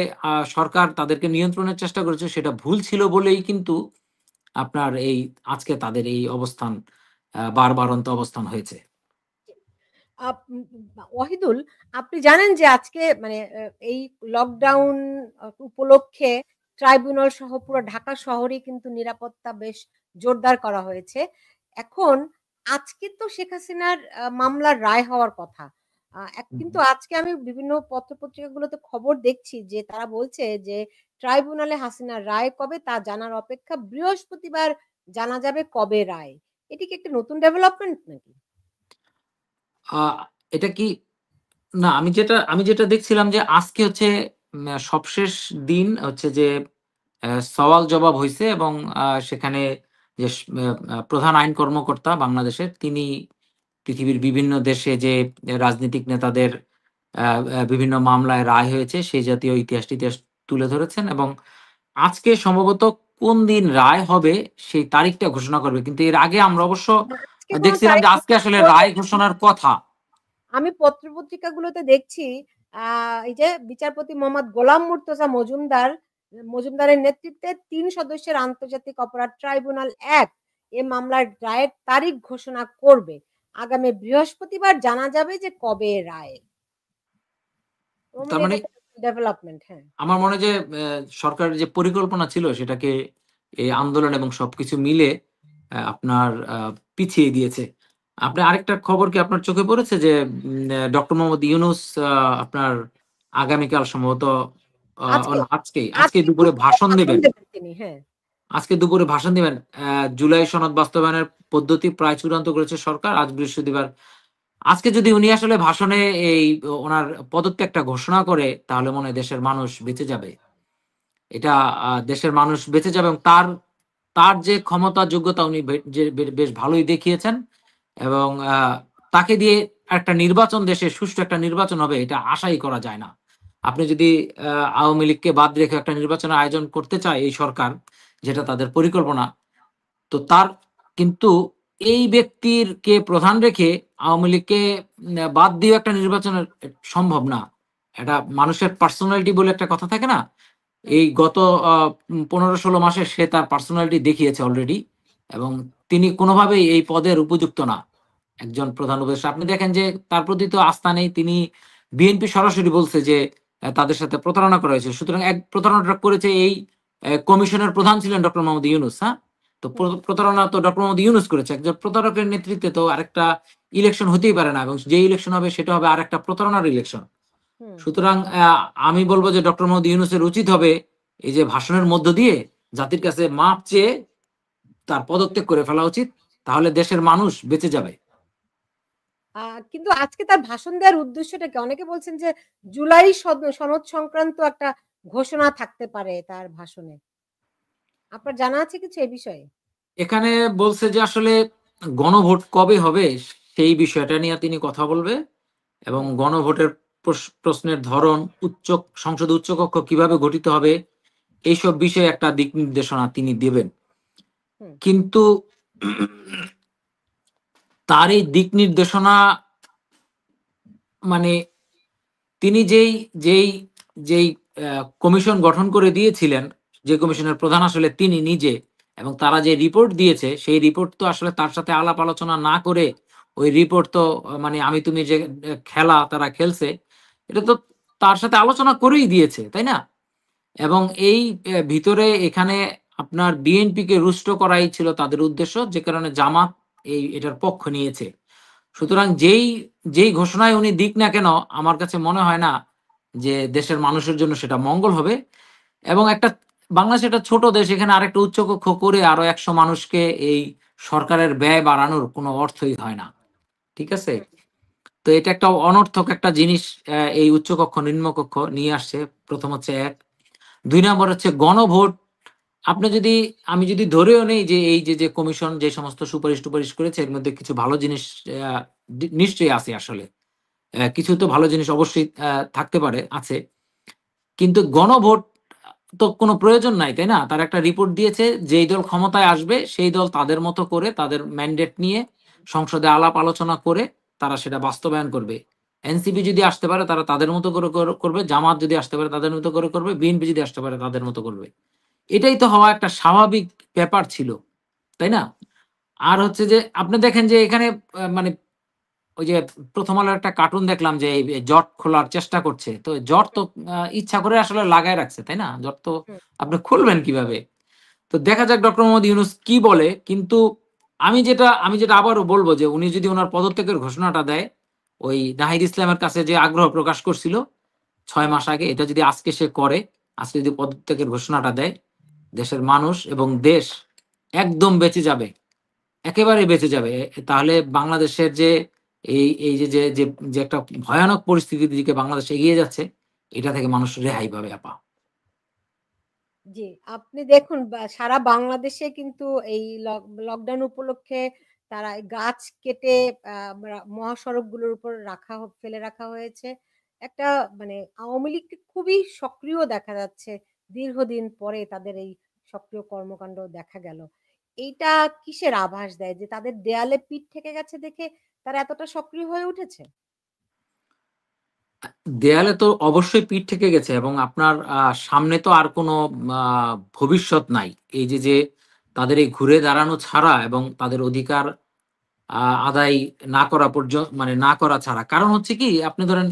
সরকার তাদেরকে নিয়ন্ত্রণের চেষ্টা করেছে সেটা ভুল ছিল বলেই কিন্তু আপনার এই আজকে তাদের এই অবস্থান, বাড়বাড়ন্ত অবস্থান হয়েছে। ওয়াহিদুল, আপনি জানেন যে আজকে মানে এই লকডাউন উপলক্ষে ট্রাইব্যুনাল সহ পুরো ঢাকা শহরে কিন্তু নিরাপত্তা বেশ জোরদার করা হয়েছে। এখন আজকে তো শেখ হাসিনার মামলার রায় হওয়ার কথা, কিন্তু আজকে আমি বিভিন্ন পত্রপত্রিকাগুলোতে খবর দেখছি যে তারা বলছে যে ট্রাইব্যুনালে হাসিনার রায় কবে তা জানার অপেক্ষা, বৃহস্পতিবার জানা যাবে কবে রায়। এটি কি একটা নতুন ডেভেলপমেন্ট নাকি? এটা কি, না, আমি যেটা দেখছিলাম যে আজকে হচ্ছে সবশেষ দিন হচ্ছে যে সওয়াল জবাব হইছে, এবং সেখানে যে প্রধান আইন কর্মকর্তা বাংলাদেশের, তিনি পৃথিবীর বিভিন্ন দেশে যে রাজনৈতিক নেতাদের বিভিন্ন মামলায় রায় হয়েছে সেই জাতীয় ইতিহাস তুলে ধরেছেন। এবং আজকে সম্ভবত কোন দিন রায় হবে সেই তারিখটা ঘোষণা করবে। কিন্তু এর আগে আমরা অবশ্য আজকে কোনো দেখছিলাম তারিখ যে আজকে আসলে ঘোষণা রায় করবে না। ঘোষণার কথা। আমি পত্রপত্রিকাগুলোতে দেখছি এই যে বিচারপতি মোহাম্মদ গোলাম মুর্তজা মজুমদারের নেতৃত্বে ৩ সদস্যের আন্তর্জাতিক অপরাধ ট্রাইব্যুনাল ১ এ মামলার রায়ের তারিখ ঘোষণা করবে। আগামী বৃহস্পতিবার জানা যাবে যে কবে রায়। তার মানে ডেভেলপমেন্ট। হ্যাঁ, আমার মনে হয় যে সরকারের যে পরিকল্পনা ছিল সেটাকে এই আন্দোলন এবং সবকিছু মিলে আপনার পিছিয়ে দিয়েছে। আপনার আরেকটা খবর কি আপনার চোখে পড়েছে যে ডক্টর মোহাম্মদ ইউনূস আপনার আগামীকাল সম্ভবত আজকে আজকে দুপুরে ভাষণ দেবেন। তিনি। হ্যাঁ, আজকে দুপুরে ভাষণ দিবেন। জুলাই সনদ বাস্তবায়নের পদ্ধতি প্রায় চূড়ান্ত করেছে সরকার। আজ বৃহস্পতিবার। আজকে যদি উনি আসলে ভাষণে এই ওনার পদত্যাগটা ঘোষণা করে, তাহলে মনে হয় দেশের মানুষ বেঁচে যাবে। এটা দেশের মানুষ বেঁচে যাবে, এবং তার যে ক্ষমতা যোগ্যতা উনি বেশ ভালোই দেখিয়েছেন। এবং তাকে দিয়ে একটা নির্বাচন, দেশে সুষ্ঠু একটা নির্বাচন হবে এটা আশাই করা যায় না। আপনি যদি আওয়ামী লীগকে বাদ রেখে একটা নির্বাচনের আয়োজন করতে চায় এই সরকার, যেটা তাদের পরিকল্পনা, তো তার কিন্তু এই ব্যক্তিরকে প্রধান রেখে আওয়ামী লীগকে বাদ দিয়ে একটা নির্বাচনের সম্ভব না। এটা মানুষের পার্সোনালিটি বলে একটা কথা থাকে না? এই গত ১৫-১৬ মাসে সে তার পার্সোনালিটি দেখিয়েছে অলরেডি, এবং তিনি কোনোভাবেই এই পদের উপযুক্ত না একজন প্রধান উপদেষ্টা। আপনি দেখেন যে তার প্রতি তো আস্থা নেই। তিনি বিএনপি সরাসরি বলছে যে তাদের সাথে প্রতারণা করা হয়েছে। সুতরাং প্রতারণাটা করেছে এই কমিশনের প্রধান ছিলেন ডক্টর মোহাম্মদ ইউনূস, হ্যাঁ? তো প্রতারণা তো ডক্টর মোহাম্মদ ইউনূস করেছে। একজন প্রতারকের নেতৃত্বে তো আরেকটা ইলেকশন হতেই পারে না, এবং যে ইলেকশন হবে সেটা হবে আরেকটা প্রতারণার ইলেকশন। সুতরাং আমি বলব যে ডক্টর মোহাম্মদ ইউনূসের উচিত হবে এই যে ভাষণের মধ্য দিয়ে জাতির কাছে মাপ চেয়ে তার পদত্যাগ করে ফেলা উচিত। তাহলে দেশের মানুষ বেঁচে যাবে। কিন্তু আজকে তার ভাষণ দেওয়ার উদ্দেশ্যটা কি? অনেকে বলছেন যে জুলাই সনদ সংক্রান্ত একটা ঘোষণা থাকতে পারে তার ভাষণে। আপনার জানা আছে কিছু এই বিষয়ে? এখানে বলছে যে আসলে গণভোট কবে হবে সেই বিষয়টা নিয়ে তিনি কথা বলবে এবং গণভোটের প্রশ্নের ধরন, সংসদে উচ্চকক্ষ কিভাবে গঠিত হবে, এইসব বিষয়ে একটা দিক নির্দেশনা তিনি দেবেন। কিন্তু তার এই দিক নির্দেশনা মানে তিনি যেই যেই যেই কমিশন গঠন করে দিয়েছিলেন, যে কমিশনের প্রধান আসলে তিনি নিজে, এবং তারা যে রিপোর্ট দিয়েছে সেই রিপোর্ট তো আসলে তার সাথে আলাপ আলোচনা না করে, ওই রিপোর্ট তো মানে আমি তুমি যে খেলা তারা খেলছে, এটা তো তার সাথে আলোচনা করেই দিয়েছে, তাই না? এবং এই ভিতরে এখানে আপনার বিএনপি কে রুষ্ট করাই ছিল তাদের উদ্দেশ্য, যে কারণে জামাত এটার পক্ষ নিয়েছে। সুতরাং যেই ঘোষণায় উনি দিক না কেন, আমার কাছে মনে হয় না যে দেশের মানুষের জন্য সেটা মঙ্গল হবে। এবং বাংলাদেশ একটা ছোট দেশ, এখানে আরেকটা উচ্চকক্ষ করে আরো 100 মানুষকে এই সরকারের ব্যয় বাড়ানোর কোনো অর্থই হয় না, ঠিক আছে? তো এটা একটা অনর্থক একটা জিনিস এই উচ্চকক্ষ নিম্নকক্ষ নিয়ে আসছে। প্রথম হচ্ছে 1। 2 নম্বর হচ্ছে গণভোট। আমি যদি ধরেও নেই যে এই যে কমিশন যে সমস্ত সুপারিশ করেছে, এর মধ্যে কিছু ভালো জিনিস নিশ্চয়ই আছে। আসলে কিছু তো ভালো জিনিস অবশ্যই থাকতে পারে, আছে। কিন্তু গণভোট তো কোনো প্রয়োজন নাই, তাই না? তার একটা রিপোর্ট দিয়েছে, যেই দল ক্ষমতায় আসবে সেই দল তাদের মতো করে তাদের ম্যান্ডেট নিয়ে সংসদে আলাপ আলোচনা করে তারা সেটা বাস্তবায়ন করবে। এনসিপি যদি আসতে পারে তারা তাদের মতো করে করবে, জামাত যদি আসতে পারে তাদের মতো করে করবে, বিএনপি যদি আসতে পারে তাদের মতো করবে। এটাই তো হওয়া একটা স্বাভাবিক ব্যাপার ছিল, তাই না? আর হচ্ছে যে আপনি দেখেন যে এখানে মানে ওই যে প্রথম আলোর একটা কার্টুন দেখলাম যে এই জট খোলার চেষ্টা করছে, তো জট তো ইচ্ছা করে আসলে লাগায় রাখছে, তাই না? জট তো আপনি খুলবেন কিভাবে? তো দেখা যাক ডক্টর মোহাম্মদ ইউনূস কি বলে। কিন্তু আমি যেটা আবারও বলবো যে উনি যদি ওনার পদত্যাগের ঘোষণাটা দেয়, ওই নাহিদ ইসলামের কাছে যে আগ্রহ প্রকাশ করছিল 6 মাস আগে, এটা যদি আজকে সে করে, আজকে যদি পদত্যাগের ঘোষণাটা দেয়, দেশের মানুষ এবং দেশ একদম বেঁচে যাবে, একেবারে বেঁচে যাবে। তাহলে বাংলাদেশের যে এই যে যে যে যে একটা ভয়ানক পরিস্থিতির দিকে বাংলাদেশ এগিয়ে যাচ্ছে, এটা থেকে মানুষ রেহাই পাবে আপা। জি, আপনি দেখুন সারা বাংলাদেশে কিন্তু এই লকডাউন উপলক্ষে তারা এই গাছ কেটে মহাসড়কগুলোর উপর ফেলে রাখা হয়েছে। একটা মানে আওয়ামী লীগকে খুবই সক্রিয় দেখা যাচ্ছে। দীর্ঘদিন পরে তাদের এই সক্রিয় কর্মকাণ্ড দেখা গেল। এইটা কিসের আভাস দেয় যে তাদের দেয়ালে পিঠ থেকে গেছে দেখে তারা এতটা সক্রিয় হয়ে উঠেছে? দেয়ালে তো অবশ্যই পিঠ থেকে গেছে, এবং আপনার সামনে তো আর কোনো ভবিষ্যৎ নাই। এই যে তাদের এই ঘুরে দাঁড়ানো ছাড়া এবং তাদের অধিকার আদায় না করা মানে না করা ছাড়া। কারণ হচ্ছে কি, আপনি ধরেন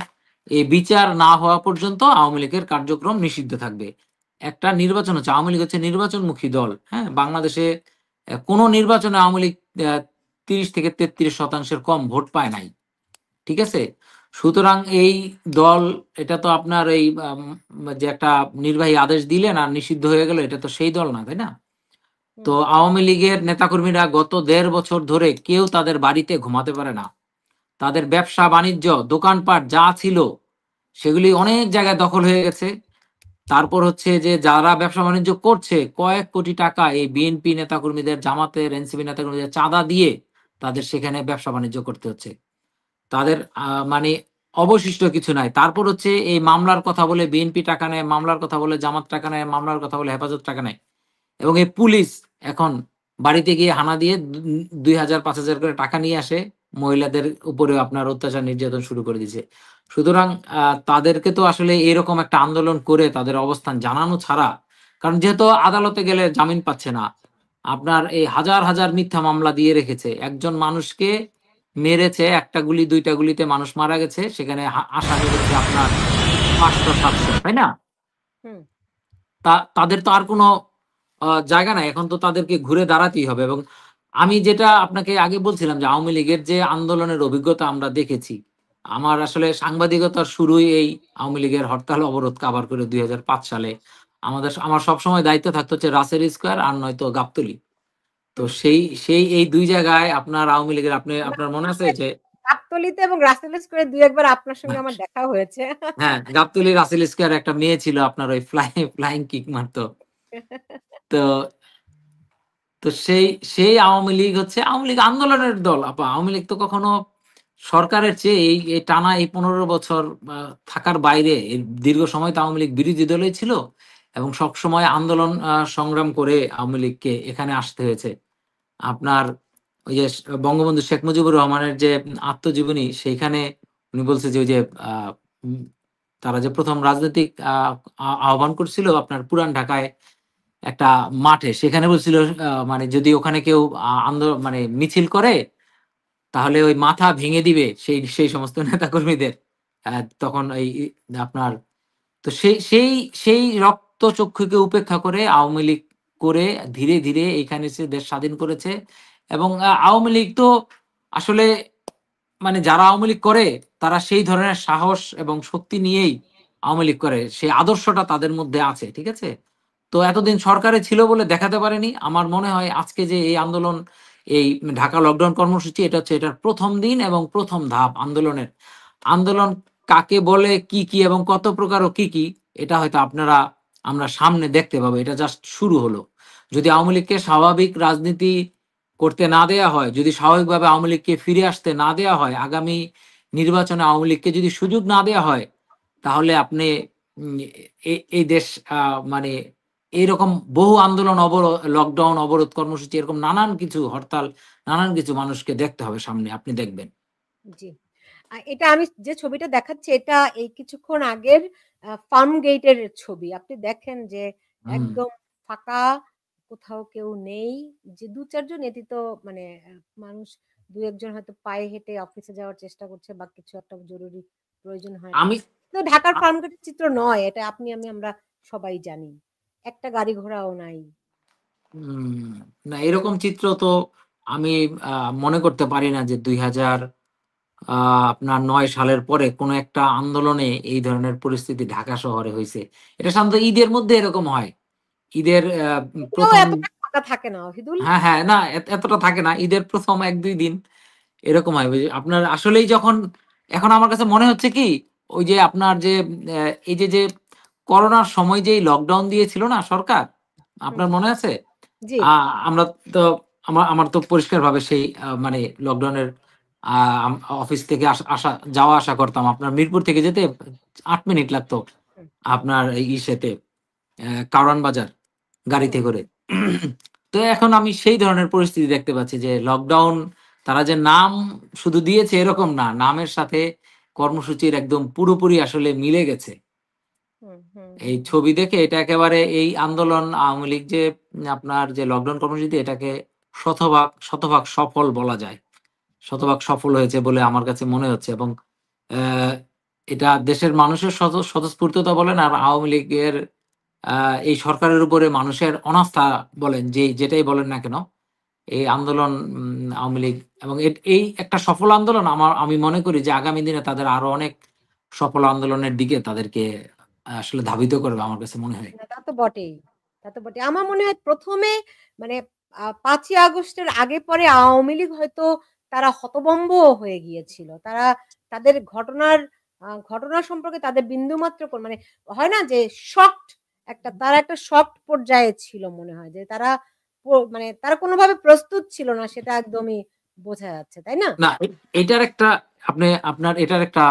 এই বিচার না হওয়া পর্যন্ত আওয়ামী লীগের কার্যক্রম নিষিদ্ধ থাকবে। একটা নির্বাচন হচ্ছে, আওয়ামী লীগ হচ্ছে নির্বাচনমুখী দল। হ্যাঁ, বাংলাদেশে কোনো নির্বাচনে আওয়ামী লীগ 30 থেকে 33% কম ভোট পায় নাই, ঠিক আছে? সুতরাং এই দল, এটা তো আপনার এই যে একটা নির্বাহী আদেশ দিলেন আর নিষিদ্ধ হয়ে গেল, এটা তো সেই দল না, তাই না? তো আওয়ামী লীগের নেতাকর্মীরা গত 1.5 বছর ধরে কেউ তাদের বাড়িতে ঘুমাতে পারে না। তাদের ব্যবসা বাণিজ্য, দোকানপাট যা ছিল সেগুলি অনেক জায়গায় দখল হয়ে গেছে। তারপর হচ্ছে যে যারা ব্যবসা বাণিজ্য করছে, কয়েক কোটি টাকা এই বিএনপি নেতাকর্মীদের, জামাতের, এনসিপি নেতাকর্মীদের চাঁদা দিয়ে তাদের সেখানে ব্যবসা বাণিজ্য করতে হচ্ছে। তাদের মানে অবশিষ্ট কিছু নাই। তারপর হচ্ছে এই মামলার কথা বলে বিএনপি টাকা নেয়, মামলার কথা বলে জামাত টাকা নেয়, মামলার কথা বলে হেফাজত টাকা নেয়। এবং এই পুলিশ এখন বাড়িতে গিয়ে হানা দিয়ে 2000-5000 করে টাকা নিয়ে আসে, মহিলাদের উপরে আপনার অত্যাচার নির্যাতন শুরু করে দিয়েছে। সুতরাং তাদেরকে তো আসলে এরকম একটা আন্দোলন করে তাদের অবস্থান জানানো ছাড়া, কারণ যেহেতু আদালতে গেলে জামিন পাচ্ছে না, আপনার এই হাজার হাজার মিথ্যা মামলা দিয়ে রেখেছে। একজন মানুষকে মেরেছে, একটা গুলি 2টা গুলিতে মানুষ মারা গেছে, সেখানে আসামি হচ্ছে আপনার 500-700, তাই না? তাদের তো আর কোনো জায়গা নাই। এখন তো তাদেরকে ঘুরে দাঁড়াতেই হবে। এবং আমি যেটা আপনাকে আগে বলছিলাম যে আওয়ামী লীগের যে আন্দোলনের অভিজ্ঞতা আমরা দেখেছি, আমার আসলে সাংবাদিকতার শুরুই এই আওয়ামী লীগের হরতাল অবরোধ কাভার করে 2005 সালে। আমার সবসময় দায়িত্ব থাকতো হচ্ছে রাসেল স্কয়ার আর নয়তো গাবতলী। তো সেই এই 2 জায়গায় আপনার আওয়ামী লীগের আপনার মনে আছে যে গাবতলীতে এবং রাসেল স্কয়ারে 2-1 বার আপনার সঙ্গে আমার দেখা হয়েছে। হ্যাঁ, গাবতলী রাসেল স্কয়ার একটা মেয়ে ছিল আপনার, ওই ফ্লাইং কিক মারতো। তো তো সেই আওয়ামী লীগ হচ্ছে আওয়ামী লীগ আন্দোলনের দল আপা। আওয়ামী লীগ তো কখনো সরকারের চেয়ে এই টানা এই 15 বছর থাকার বাইরে এই দীর্ঘ সময় তো আওয়ামী লীগ বিরোধী দলই ছিল এবং সবসময় আন্দোলন সংগ্রাম করে আওয়ামী লীগকে এখানে আসতে হয়েছে। আপনার ওই যে বঙ্গবন্ধু শেখ মুজিবুর রহমানের যে আত্মজীবনী সেইখানে উনি বলছে যে ওই যে আহ, উম, তারা যে প্রথম রাজনৈতিক আহ্বান করছিল আপনার পুরান ঢাকায় একটা মাঠে, সেখানে বলছিল মানে যদি ওখানে কেউ আন্দোলন মানে মিছিল করে তাহলে ওই মাথা ভেঙে দিবে সেই সেই সমস্ত নেতাকর্মীদের। তখন এই আপনার তো সেই সেই সেই রক্তচক্ষুকে উপেক্ষা করে আওয়ামী লীগ করে ধীরে ধীরে এখানে এসে দেশ স্বাধীন করেছে। এবং আওয়ামী লীগ তো আসলে মানে যারা আওয়ামী লীগ করে তারা সেই ধরনের সাহস এবং শক্তি নিয়েই আওয়ামী লীগ করে, সেই আদর্শটা তাদের মধ্যে আছে, ঠিক আছে। তো এতদিন সরকারে ছিল বলে দেখাতে পারেনি। আমার মনে হয় আজকে যে এই আন্দোলন, এই ঢাকা লকডাউন কর্মসূচি, এটা হচ্ছে এটার প্রথম দিন এবং প্রথম ধাপ আন্দোলনের। আন্দোলন কাকে বলে, কি কি এবং কত প্রকার ও কি কি, এটা হয়তো আমরা সামনে দেখতে পাবো। এটা জাস্ট শুরু হলো। যদি আওয়ামী লীগকে স্বাভাবিক রাজনীতি করতে না দেয়া হয়, যদি স্বাভাবিকভাবে আওয়ামী লীগকে ফিরে আসতে না দেয়া হয়, আগামী নির্বাচনে আওয়ামী লীগকে যদি সুযোগ না দেয়া হয়, তাহলে আপনি উম, এই দেশ মানে এইরকম বহু আন্দোলন, লকডাউন, অবরোধ কর্মসূচি, এরকম নানান কিছু হরতাল, নানান কিছু মানুষকে দেখতে হবে সামনে, আপনি দেখবেন। জি। এটা আমি যে ছবিটা দেখাচ্ছি এটা এই কিছুক্ষণ আগের ফার্ম গেটের ছবি। আপনি দেখেন যে হুম। একদম ফাঁকা, কোথাও কেউ নেই। যে ২-৪ জন ব্যতীত মানে মানুষ ২-১ জন হয়তো পায়ে হেঁটে অফিসে যাওয়ার চেষ্টা করছে বা কিছু একটা জরুরি প্রয়োজন হয় না। আমি তো ঢাকার আ- ফার্ম গেটের চিত্র নয় এটা, আমরা সবাই জানি। একটা গাড়ি ঘোড়াও নাই। উম, না, এরকম চিত্র তো আমি মনে করতে পারি না যে 2000 আপনার ৯ সালের পরে কোনো একটা আন্দোলনে এই ধরনের পরিস্থিতি ঢাকা শহরে হয়েছে। এটা সাধারণত ঈদের মধ্যে এরকম হয়। ঈদের এটাও প্রথম, এতটা ফাঁকা থাকে না অহিদুল। হ্যাঁ হ্যাঁ, না এতটা থাকে না। ঈদের প্রথম ১-২ দিন এরকম হয়। ওই যে আপনার আসলেই যখন, এখন আমার কাছে মনে হচ্ছে কি, ওই যে আপনার যে এই যে করোনার সময় যে লকডাউন দিয়েছিল না সরকার, হুম, আপনার মনে আছে? জি। আমরা তো আমার তো পরিষ্কারভাবে সেই মানে লকডাউনের অফিস থেকে আসা যাওয়া আসা করতাম। আপনার মিরপুর থেকে যেতে ৮ মিনিট লাগতো হুম, আপনার এই ইসেতে কারওয়ান বাজার গাড়িতে হুম, করে। তো এখন আমি সেই ধরনের পরিস্থিতি দেখতে পাচ্ছি যে লকডাউন তারা যে নাম শুধু দিয়েছে এরকম না, নামের সাথে কর্মসূচির একদম পুরোপুরি আসলে মিলে গেছে। হুম, হুম, এই হুম, হুম। ছবি দেখে এটা একেবারে এই আন্দোলন আওয়ামী লীগ যে আপনার যে লকডাউন কর্মসূচি, এটাকে শতভাগ শতভাগ সফল বলা যায়। শতভাগ সফল হয়েছে বলে আমার কাছে মনে হচ্ছে। এবং আহ, এটা দেশের মানুষের স্বতঃস্ফূর্ততা বলেন আর আওয়ামী লীগের এই সরকারের উপরে মানুষের অনাস্থা বলেন, যে যেটাই বলেন না কেন, এই আন্দোলন আওয়ামী লীগ এবং এই একটা সফল আন্দোলন, আমি মনে করি যে আগামী দিনে তাদের আরো অনেক সফল আন্দোলনের দিকে তাদেরকে আসলে ধাবিত করবে আমার কাছে মনে হয়। না, তা তো বটেই। তা তো বটেই। আমার মনে হয় ১ম এ মানে ৫ই আগস্টের আগে পরে আওয়ামী লীগ হয়তো তারা হতভম্ব হয়ে গিয়েছিল। তারা তাদের ঘটনা সম্পর্কে তাদের বিন্দুমাত্র মানে হয় না যে শকড, তারা একটা শকড পর্যায়ে ছিল মনে হয় যে তারা মানে তারা কোনোভাবে প্রস্তুত ছিল না সেটা একদমই বোঝা যাচ্ছে। তাই না? না, এটার একটা আপনার এটার একটা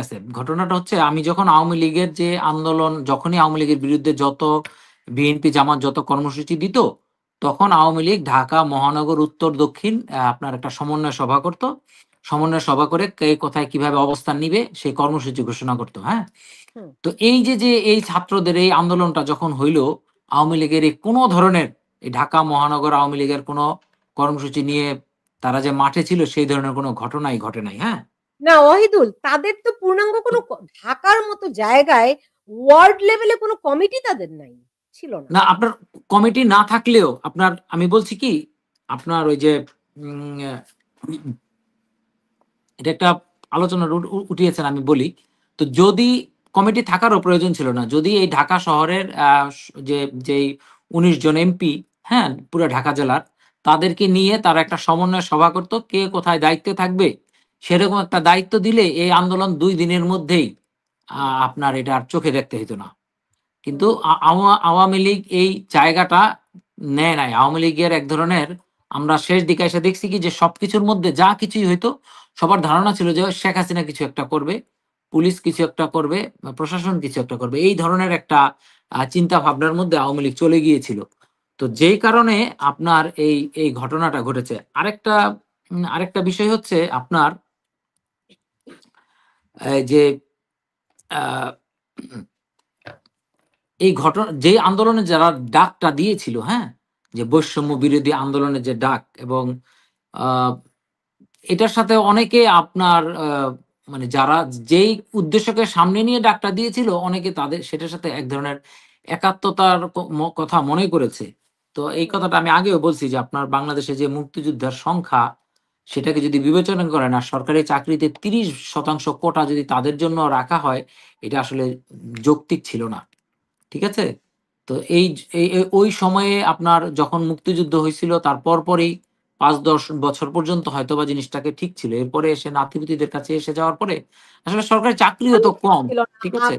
আছে। ঘটনাটা হচ্ছে, আমি যখন আওয়ামী লীগের যে আন্দোলন, যখনই আওয়ামী লীগের বিরুদ্ধে যত বিএনপি জামাত যত কর্মসূচি দিত, তখন আওয়ামী লীগ ঢাকা মহানগর উত্তর দক্ষিণ আপনার একটা সমন্বয় সভা করত। সমন্বয় সভা করে কে কোথায় কিভাবে অবস্থান নিবে সেই কর্মসূচি ঘোষণা করতো। হ্যাঁ, হুম, তো এই যে এই ছাত্রদের এই আন্দোলনটা যখন হইল, আওয়ামী লীগের এই কোনো ধরনের, এই ঢাকা মহানগর আওয়ামী লীগের কোনো কর্মসূচি নিয়ে তারা যে মাঠে ছিল সেই ধরনের কোনো ঘটনাই ঘটে নাই। হ্যাঁ, না ওয়াহিদুল, তাদের তো পূর্ণাঙ্গ কোনো ঢাকার মতো জায়গায় ওয়ার্ড লেভেলে কোনো কমিটি তাদের নাই। ছিল না। না, আপনার কমিটি না থাকলেও আপনার, আমি বলছি কি, আপনার ওই যে উম, আহ, এটা একটা আলোচনার উঠিয়েছেন, আমি বলি। তো যদি কমিটি থাকারও প্রয়োজন ছিল না, যদি এই ঢাকা শহরের যে যেই ১৯ জন এমপি, হ্যাঁ, পুরো ঢাকা জেলার, তাদেরকে নিয়ে তারা একটা সমন্বয় সভা করত, কে কোথায় দায়িত্বে থাকবে, সেরকম একটা দায়িত্ব দিলে এই আন্দোলন ২ দিনের মধ্যেই হুম, আপনার এটা আর চোখে দেখতে হতো না। কিন্তু হুম, আওয়ামী লীগ এই জায়গাটা নেয় নাই। আওয়ামী লীগের এক ধরনের, আমরা শেষ দিকে এসে দেখছি কি যে সবকিছুর মধ্যে যা কিছুই হইতো সবার ধারণা ছিল যে শেখ হাসিনা কিছু একটা করবে, পুলিশ কিছু একটা করবে, প্রশাসন কিছু একটা করবে, এই ধরনের একটা চিন্তা ভাবনার মধ্যে আওয়ামী লীগ চলে গিয়েছিল। তো যেই কারণে আপনার এই এই ঘটনাটা ঘটেছে। আরেকটা বিষয় হচ্ছে আপনার যে আহ, এই ঘটনা যে আন্দোলনে যারা ডাকটা দিয়েছিল, হ্যাঁ, যে বৈষম্য বিরোধী আন্দোলনের যে ডাক, এবং আহ, এটার সাথে অনেকে আপনার মানে যারা যেই উদ্দেশ্যকে সামনে নিয়ে ডাকটা দিয়েছিল, অনেকে তাদের সেটার সাথে এক ধরনের একাত্মতার কথা মনে করেছে। তো এই কথাটা আমি আগেও বলছি যে আপনার বাংলাদেশে যে মুক্তিযোদ্ধার সংখ্যা, সেটাকে যদি বিবেচনা করেন আর সরকারি চাকরিতে 30% কোটা যদি তাদের জন্য রাখা হয়, এটা আসলে যৌক্তিক ছিল না। ঠিক আছে? তো ওই সময়ে আপনার যখন মুক্তিযুদ্ধ হয়েছিল তার পরপরই ৫-১০ বছর পর্যন্ত হয়তোবা জিনিসটাকে ঠিক ছিল। এরপরে এসে নাতিপুতিদের কাছে এসে যাওয়ার পরে আসলে সরকারি চাকরিও তো কম। ছিল না। ঠিক আছে?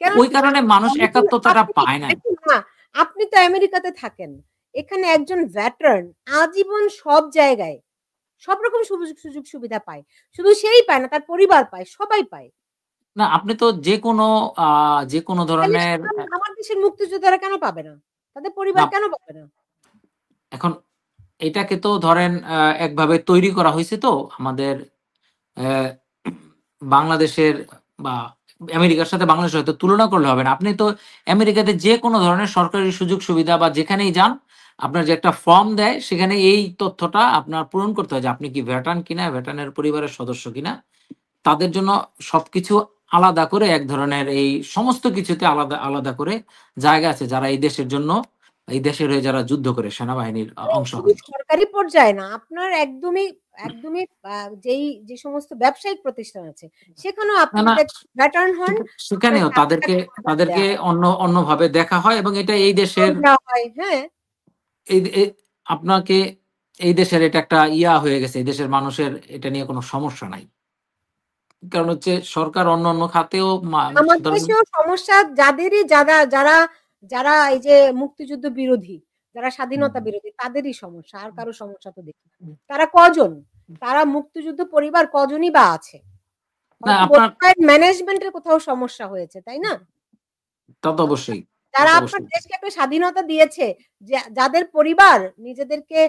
কেন ওই কারণে মানুষ একাত্মতাটা পায় না। দেখুন না, আপনি তো আমেরিকাতে থাকেন, এখানে একজন ভেটারান আজীবন সব জায়গায় সব রকম সুযোগ সুবিধা পায়। শুধু সেই পায় না, তার পরিবার পায়, সবাই পায়। না, আপনি তো যে কোনো তাহলে ধরনের আমার দেশের মুক্তিযোদ্ধারা কেন পাবে না? তাদের পরিবার না, কেন পাবে না? এখন এটাকে তো ধরেন একভাবে তৈরি করা হয়েছে তো আমাদের আহ, বাংলাদেশের বা আমেরিকার সাথে বাংলাদেশ হয়তো তুলনা করলে হবে না। আপনি তো আমেরিকাতে যে কোনো ধরনের সরকারি সুযোগ সুবিধা বা যেখানেই যান, আপনার যে একটা ফর্ম দেয়, সেখানে এই তথ্যটা আপনার পূরণ করতে হয় যে আপনি কি ভেটারান কিনা, ভেটারানের পরিবারের সদস্য কিনা। তাদের জন্য সবকিছু আলাদা করে এক ধরনের এই সমস্ত কিছুতে আলাদা আলাদা করে জায়গা আছে, যারা এই দেশের জন্য, এই দেশের হয়ে যারা যুদ্ধ করে সেনাবাহিনীর অংশ শুধু হয়। সরকারি পর্যায়ে না, আপনার একদমই একদমই যে সমস্ত ব্যবসায়িক প্রতিষ্ঠান আছে, সেখানেও আপনি না, না, যদি ভেটারান হন, আপনার সেখানেও চাকরিটা তাদেরকে দেয়া হয়, অন্যভাবে দেখা হয়, এবং এটা এই দেশের দেওয়া হয়। হ্যাঁ, আপনাকে এই দেশের এটা একটা হয়ে গেছে। এই দেশের মানুষের এটা নিয়ে কোনো সমস্যা নাই। কারণ হচ্ছে সরকার অন্য খাতেও আমার ধরেন দেশেও সমস্যা যাদেরই যারা যারা যারা এই যে মুক্তিযুদ্ধ বিরোধী, যারা স্বাধীনতা বিরোধী, তাদেরই সমস্যা, আর কারো সমস্যা তো দেখি না। তারা কজন? তারা মুক্তিযুদ্ধ পরিবার কজনই বা আছে? না, হয়তো আপনার ম্যানেজমেন্টের কোথাও সমস্যা হয়েছে, তাই না? তা তো অবশ্যই, তা যারা তো আপনার অবশ্যই। দেশকে একটা স্বাধীনতা দিয়েছে, যাদের পরিবার নিজেদেরকে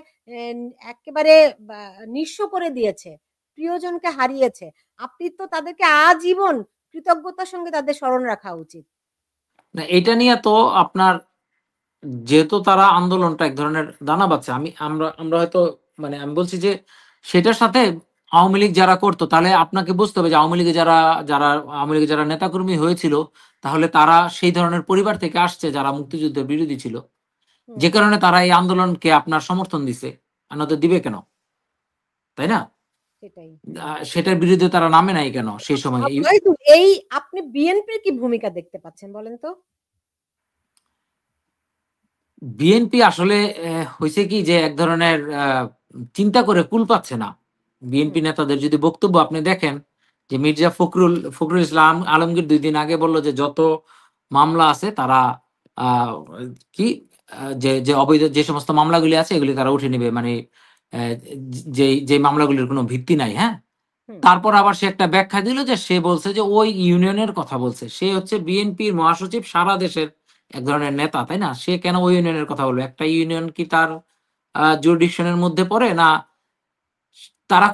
একেবারে নিঃস্ব করে দিয়েছে, প্রিয়জনকে হারিয়েছে, আপনি তো তাদেরকে আজীবন কৃতজ্ঞতার সঙ্গে তাদের স্মরণ রাখা উচিত। না, এটা নিয়ে তো আপনার যেহেতু তারা আন্দোলনটা এক ধরনের দানা বাঁধছে, আমরা হয়তো মানে আমি বলছি যে সেটার সাথে আওয়ামী লীগ যারা করতো, তাহলে আপনাকে বুঝতে হবে যে আওয়ামী লীগে আওয়ামী লীগের যারা নেতাকর্মী হয়েছিল, তাহলে তারা সেই ধরনের পরিবার থেকে আসছে যারা মুক্তিযুদ্ধের বিরোধী ছিল, হুম, যে কারণে তারা এই আন্দোলনকে আপনার সমর্থন দিছে। আর নয়তো দিবে কেন? তাই না? সেটাই। সেটার বিরুদ্ধে তারা নামে নাই কেন সেই সময়? এই আপনি বিএনপির কি ভূমিকা দেখতে পাচ্ছেন বলেন তো? বিএনপি আসলে হইছে কি যে এক ধরনের চিন্তা করে কুল পাচ্ছে না। বিএনপি হুম, নেতাদের যদি বক্তব্য আপনি দেখেন, যে মির্জা ফখরুল ইসলাম আলমগীর ২ দিন আগে বলল যে যত মামলা আছে তারা আহ, কি যে অবৈধ যে সমস্ত মামলাগুলি আছে এগুলি তারা উঠে নিবে, মানে যে মামলাগুলির কোনো ভিত্তি নাই। হ্যাঁ, হুম, তারপর আবার সে একটা ব্যাখ্যা দিল যে সে বলছে যে ওই ইউনিয়নের কথা বলছে, সে হচ্ছে বিএনপির মহাসচিব, সারা দেশের এক ধরনের নেতা, তাই না? সে কেন ওই ইউনিয়নের কথা বলবে? একটা ইউনিয়ন কি তার জুরিডিকশনের মধ্যে পড়ে না? তারা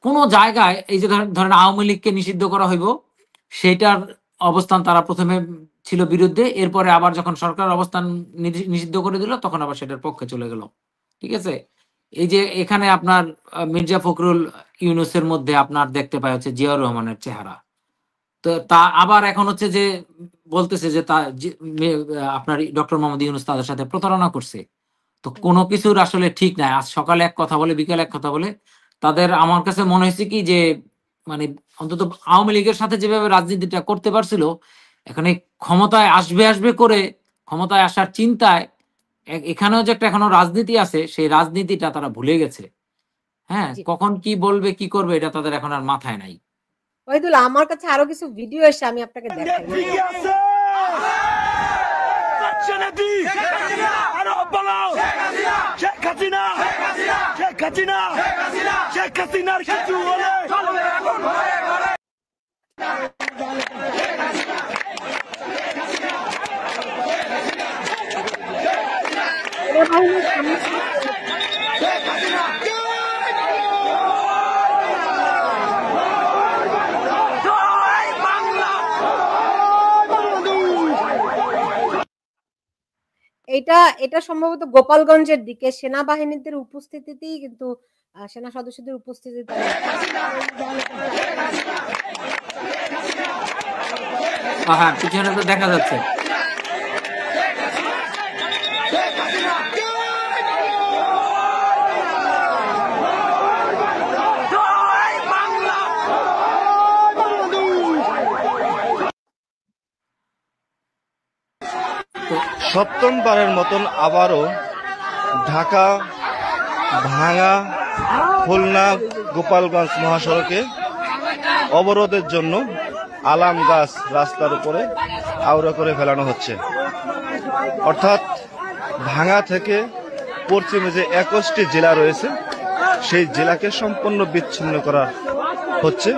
কোনো জায়গায় এই যে ধরেন আওয়ামী লীগকে নিষিদ্ধ করা হইব, সেটার অবস্থান তারা প্রথমে ছিল বিরুদ্ধে, এরপরে আবার যখন সরকার অবস্থান নিষিদ্ধ করে দিল, তখন আবার সেটার পক্ষে চলে গেল। ঠিক আছে? এই যে এখানে আপনার মির্জা ফখরুল ইউনূসের মধ্যে আপনার দেখতে পাই হচ্ছে জিয়াউর রহমানের চেহারা। তো তা আবার এখন হচ্ছে যে বলতেছে যে আপনার ডক্টর মোহাম্মদ ইউনূস তাদের সাথে প্রতারণা করছে। তো হুম, কোনো কিছুর আসলে ঠিক নাই। আজ সকালে এক কথা বলে, বিকালে এক কথা বলে। তাদের আমার কাছে মনে হয়েছে কি যে মানে অন্তত আওয়ামী লীগের সাথে যেভাবে রাজনীতিটা করতে পারছিল, এখানে ক্ষমতায় আসবে করে ক্ষমতায় আসার চিন্তায় এখানেও যে একটা এখনো রাজনীতি আছে, সেই রাজনীতিটা তারা ভুলে গেছে। হ্যাঁ? জি। কখন কি বলবে, কি করবে এটা তাদের এখন আর মাথায় নাই। ওহিদুল, আমার কাছে আরো কিছু ভিডিও এসে আমি আপনাকে দেখাই। ঠিকই আছে। পাচ্ছে না দি। আরো বলো শেখ হাসিনা শেখ হাসিনা শেখ হাসিনার কিছু হলে সেনাবাহিনীর সামনে এটা সম্ভবত গোপালগঞ্জের দিকে সেনাবাহিনীদের উপস্থিতিতেই কিন্তু সেনা সদস্যদের উপস্থিতিতে হ্যাঁ, পিছনে তো দেখা যাচ্ছে। সপ্তমবারের মতন আবারও ঢাকা ভাঙা খুলনা গোপালগঞ্জ মহাসড়কে অবরোধের জন্য আলাম গাছ রাস্তার উপরে আউড়া করে ফেলানো হচ্ছে। অর্থাৎ ভাঙা থেকে পশ্চিমে যে 21টি জেলা রয়েছে সেই জেলাকে সম্পূর্ণ বিচ্ছিন্ন করা হচ্ছে।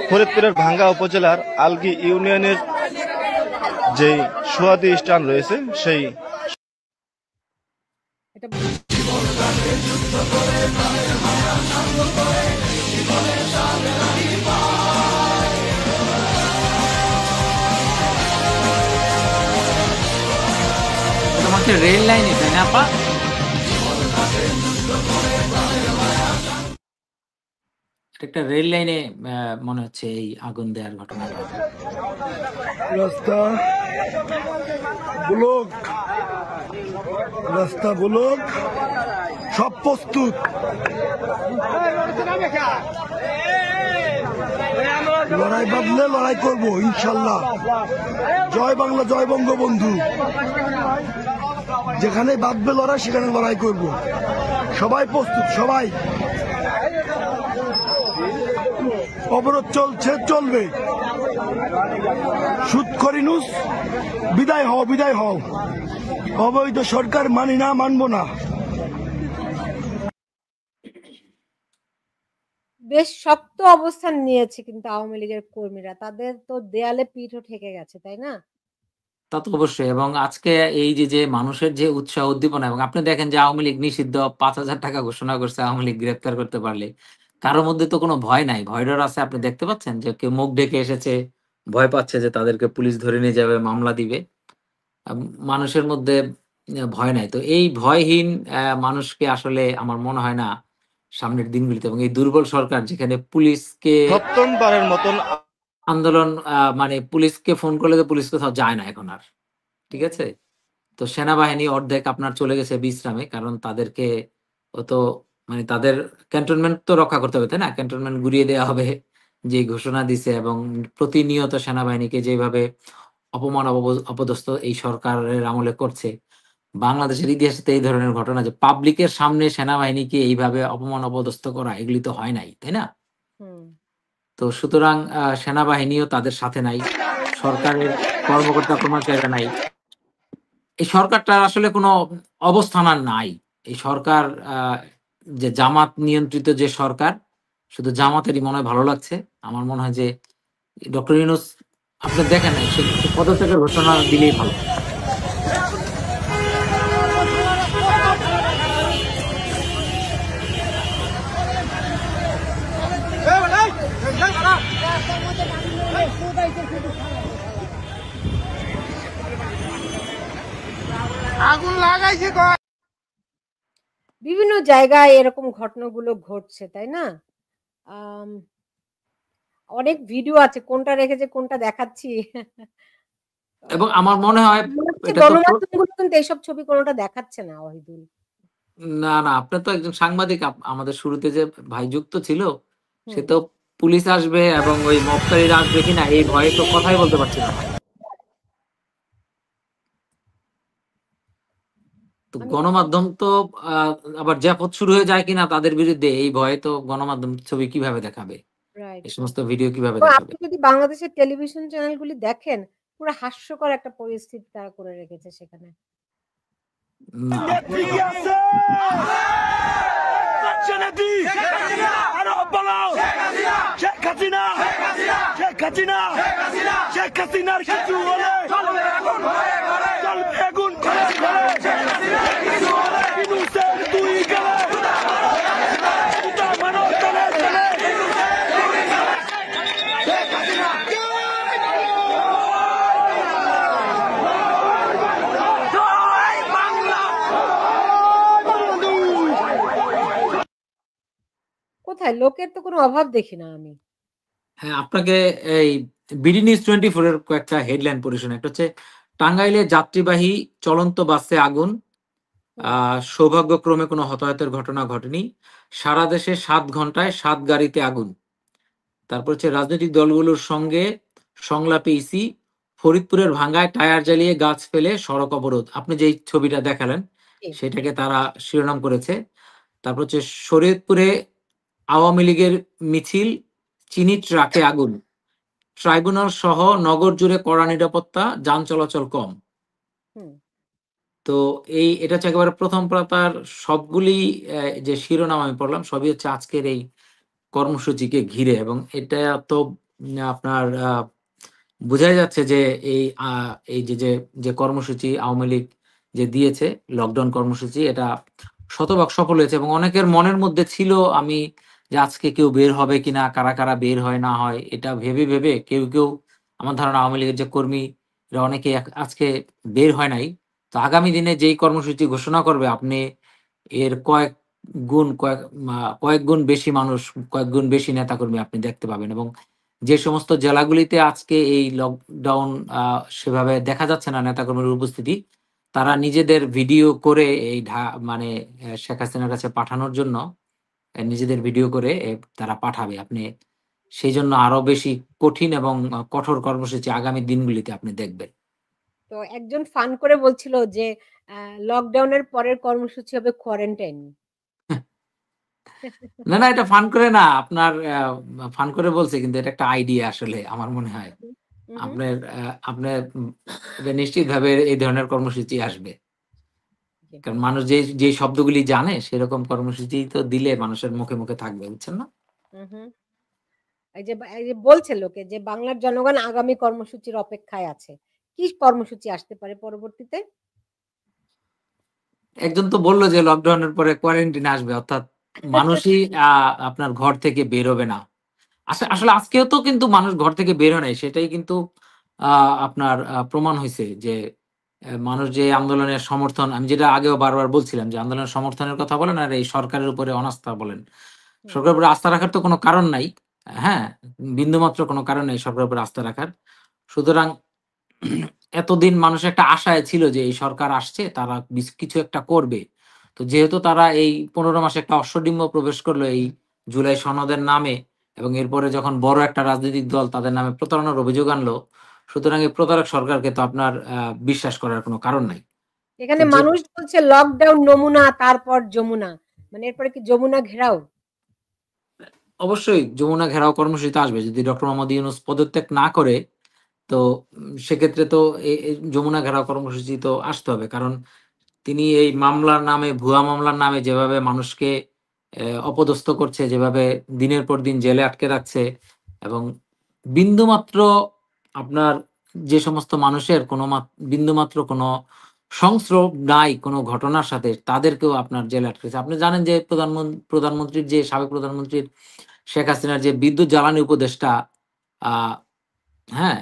ফরিদপুরের ভাঙ্গা উপজেলার আলগি ইউনিয়নের যে সুয়াদি স্থান রয়েছে সেই রেল লাইন এটা না আপা? একটা রেল লাইনে মনে হচ্ছে এই আগুন দেওয়ার ঘটনা। রাস্তা ব্লক সব প্রস্তুত। লড়াই বাঁধলে লড়াই করবো ইনশাল্লাহ। জয় বাংলা, জয় বঙ্গবন্ধু। যেখানে বাঁধবে লড়াই সেখানে লড়াই করব। সবাই প্রস্তুত, সবাই। অবরোধ চলছে, চলবে। সুৎখোর ইউনূস বিদায় হও, বিদায় হও। অবৈধ সরকার মানি না, মানব না। বেশ শক্ত অবস্থান নিয়েছে কিন্তু আওয়ামী লীগের কর্মীরা। তাদের তো দেয়ালে পিঠও ঠেকে গেছে, তাই না? তা তো অবশ্যই। এবং আজকে এই যে মানুষের যে উৎসাহ উদ্দীপনা, এবং আপনি দেখেন যে আওয়ামী লীগ নিষিদ্ধ 5,000 টাকা ঘোষণা করছে আওয়ামী লীগ গ্রেপ্তার করতে পারলে। কারোর মধ্যে তো কোনো ভয় নাই, ভয় ডর আছে। আপনি দেখতে পাচ্ছেন যে কেউ মুখ ঢেকে এসেছে, ভয় পাচ্ছে যে তাদেরকে পুলিশ ধরে নিয়ে যাবে, মামলা দিবে। মানুষের মধ্যে ভয় নাই। তো এই ভয়হীন মানুষকে আসলে আমার মনে হয় না সামনের দিনগুলিতে, এবং এই দুর্বল সরকার যেখানে পুলিশকে সপ্তমবারের মতন আন্দোলন মানে পুলিশকে ফোন করলে তো পুলিশ কোথাও যায় না এখন আর, ঠিক আছে? তো সেনাবাহিনী অর্ধেক আপনার চলে গেছে বিশ্রামে, কারণ তাদেরকে তো মানে তাদের ক্যান্টনমেন্ট তো রক্ষা করতে হবে, তাই না? ক্যান্টনমেন্ট গুড়িয়ে দেওয়া হবে যে ঘোষণা দিছে, এবং প্রতিনিয়ত সেনাবাহিনীকে যেভাবে অপমান অপদস্থ এই সরকারের আমলে করছে। বাংলাদেশের ইতিহাসে তো এই ধরনের ঘটনা, যে পাবলিকের সামনে সেনাবাহিনীকে এইভাবে অপমান অপদস্থ করা, এগুলি তো হয় নাই, তাই না? তো সুতরাং সেনাবাহিনীও তাদের সাথে নাই, সরকারের কর্মকর্তা কর্মচারীরা নাই। এই সরকারটার আসলে কোনো অবস্থান আর নাই। এই সরকার যে জামাত নিয়ন্ত্রিত যে সরকার, শুধু জামাতেরই মনে হয় ভালো লাগছে। আমার মনে হয় যে ডক্টর ইউনূস আপনি দেখেন নাই, সে পদত্যাগের ঘোষণা দিলেই ভালো। আগুন লাগাইছে। বিভিন্ন জায়গায় এরকম ঘটনাগুলো ঘটছে, তাই না? অনেক ভিডিও আছে, কোনটা রেখেছে কোনটা দেখাচ্ছি। এবং আমার মনে হয় গণমাধ্যমগুলো কিন্তু এইসব ছবি কোনোটা দেখাচ্ছে না ওয়াহিদুল। না, আপনি তো একজন সাংবাদিক। আমাদের শুরুতে যে ভাই যুক্ত ছিল, সে তো পুলিশ আসবে এবং ওই মবকারীরা আসবে কিনা এই ভয়ে তো কথাই বলতে পারছিল না। তো গণমাধ্যম তো আবার জাপত শুরু হয়ে যায় কিনা তাদের বিরুদ্ধে, এই ভয়ে তো গণমাধ্যম ছবি কিভাবে দেখাবে, এই সমস্ত ভিডিও কিভাবে দেখাবে? আপনি যদি বাংলাদেশের টেলিভিশন চ্যানেলগুলি দেখেন, পুরো হাস্যকর একটা পরিস্থিতি তারা করে রেখেছে সেখানে। নেত্রী কি আছে? নেত্রী আরো বলাও শেখ হাসিনা, শেখ হাসিনা, শেখ হাসিনার কিছু হলে চলবে আগুন ঘরে ঘরে, ইনুসের দুই গেলে জুতা মারো তলে তলে। কোথায় লোকের তো কোনো অভাব দেখি না আমি। হ্যাঁ, আপনাকে এই বিডি নিউজ 24 এর কয়েকটা হেডলাইন পড়ে শোনাই। একটা হচ্ছে টাঙ্গাইলে যাত্রীবাহী চলন্ত বাসে আগুন, সৌভাগ্যক্রমে কোনো হতাহতের ঘটনা ঘটেনি। সারা দেশে 7 ঘন্টায় 7 গাড়িতে আগুন। তারপর হচ্ছে রাজনৈতিক দলগুলোর সঙ্গে সংলাপে ইসি, ফরিদপুরের ভাঙ্গায় টায়ার জ্বালিয়ে গাছ ফেলে সড়ক অবরোধ। আপনি যেই ছবিটা দেখালেন জি। সেটাকে তারা শিরোনাম করেছে। তারপর হচ্ছে শরীয়তপুরে আওয়ামী লীগের মিছিল, চিনি ট্রাকে আগুন। ট্রাইব্যুনাল সহ নগর জুড়ে কড়া নিরাপত্তা, যান চলাচল কম। হুম। তো এটা হচ্ছে একেবারে প্রথম পাতার সবগুলি যে শিরোনাম আমি পড়লাম সবই হচ্ছে আজকের এই কর্মসূচিকে ঘিরে, এবং এটা তো আপনার বোঝাই যাচ্ছে যে এই যে কর্মসূচি আওয়ামী লীগ যে দিয়েছে, লকডাউন কর্মসূচি, এটা শতভাগ সফল হয়েছে। এবং অনেকের মনের মধ্যে ছিল আমি যে আজকে কেউ বের হবে কিনা, কারা কারা বের হয় না হয়, এটা ভেবে ভেবে কেউ কেউ, আমার ধারণা আওয়ামী লীগের যে কর্মীরা অনেকে আজকে বের হয় নাই। তো আগামী দিনে যেই কর্মসূচি ঘোষণা করবে, আপনি এর কয়েক গুণ বেশি মানুষ, কয়েক গুণ বেশি নেতাকর্মী আপনি দেখতে পাবেন। এবং যে সমস্ত জেলাগুলিতে আজকে এই লকডাউন সেভাবে দেখা যাচ্ছে না নেতাকর্মীর উপস্থিতি, তারা নিজেদের ভিডিও করে এই মানে শেখ হাসিনার কাছে পাঠানোর জন্য নিজেদের ভিডিও করে তারা পাঠাবে। আপনি সেই জন্য আরো বেশি কঠিন এবং কঠোর কর্মসূচি আগামী দিনগুলিতে আপনি দেখবেন। তো একজন ফান করে বলছিল যে লকডাউনের পরের কর্মসূচি হবে কোয়ারেন্টাইন। না না, এটা ফান করে না, আপনার ফান করে বলছে, কিন্তু এটা একটা আইডিয়া আসলে আমার মনে হয়। আপনার এটা নিশ্চিতভাবে এই ধরনের কর্মসূচি আসবে, কারণ মানুষ যে শব্দগুলি জানে সেরকম কর্মসূচি তো দিলে মানুষের মুখে মুখে থাকবে, বুঝছেন না? এই যে বলছে লোকে যে বাংলার জনগণ আগামী কর্মসূচির অপেক্ষায় আছে। কি কর্মসূচি আসতে পারে পরবর্তীতে? একজন তো বললো যে লকডাউনের পরে কোয়ারেন্টাইন আসবে, অর্থাৎ মানুষই আপনার ঘর থেকে বের হবে না। আসলে আজকেও তো কিন্তু মানুষ ঘর থেকে বের হয় নাই, সেটাই কিন্তু আপনার প্রমাণ হয়েছে যে মানুষ যে আন্দোলনের সমর্থন, আমি যেটা আগেও বারবার বলছিলাম যে আন্দোলনের সমর্থনের কথা বলেন আর এই সরকারের উপরে অনাস্থা বলেন, সরকারের উপরে আস্থা রাখার তো কোনো কারণ নাই। হ্যাঁ, বিন্দুমাত্র কোনো কারণ নেই সরকারের উপরে আস্থা রাখার। সুতরাং এতদিন মানুষ একটা আশায় ছিল যে এই সরকার আসছে, তারা কিছু একটা করবে। তো যেহেতু তারা এই 15 মাসে একটা অশ্বডিম্ব প্রবেশ করলো এই জুলাই সনদের নামে, এবং এরপরে যখন বড় একটা রাজনৈতিক দল তাদের নামে প্রতারণার অভিযোগ আনলো, সুতরাং এই প্রতারক সরকারকে তো আপনার বিশ্বাস করার কোনো কারণ নাই। এখানে মানুষ বলছে লকডাউন নমুনা, তারপর যমুনা, মানে এরপরে কি যমুনা ঘেরাও? অবশ্যই যমুনা ঘেরাও কর্মসূচিতে আসবে যদি ডক্টর মোহাম্মদ ইউনূস পদত্যাগ না করে। তো সেক্ষেত্রে তো যমুনা ঘেরাও কর্মসূচি তো আসতে হবে, কারণ তিনি এই মামলার নামে, ভুয়া মামলার নামে যেভাবে মানুষকে অপদস্থ করছে, যেভাবে দিনের পর দিন জেলে আটকে রাখছে, এবং বিন্দুমাত্র আপনার যে সমস্ত মানুষের কোনো বিন্দুমাত্র কোনো সংস্রব নাই কোনো ঘটনার সাথে, তাদেরকেও আপনার জেলে আটকেছে। আপনি জানেন যে প্রধানমন্ত্রীর যে সাবেক প্রধানমন্ত্রীর শেখ হাসিনার যে বিদ্যুৎ জ্বালানি উপদেষ্টা, হ্যাঁ,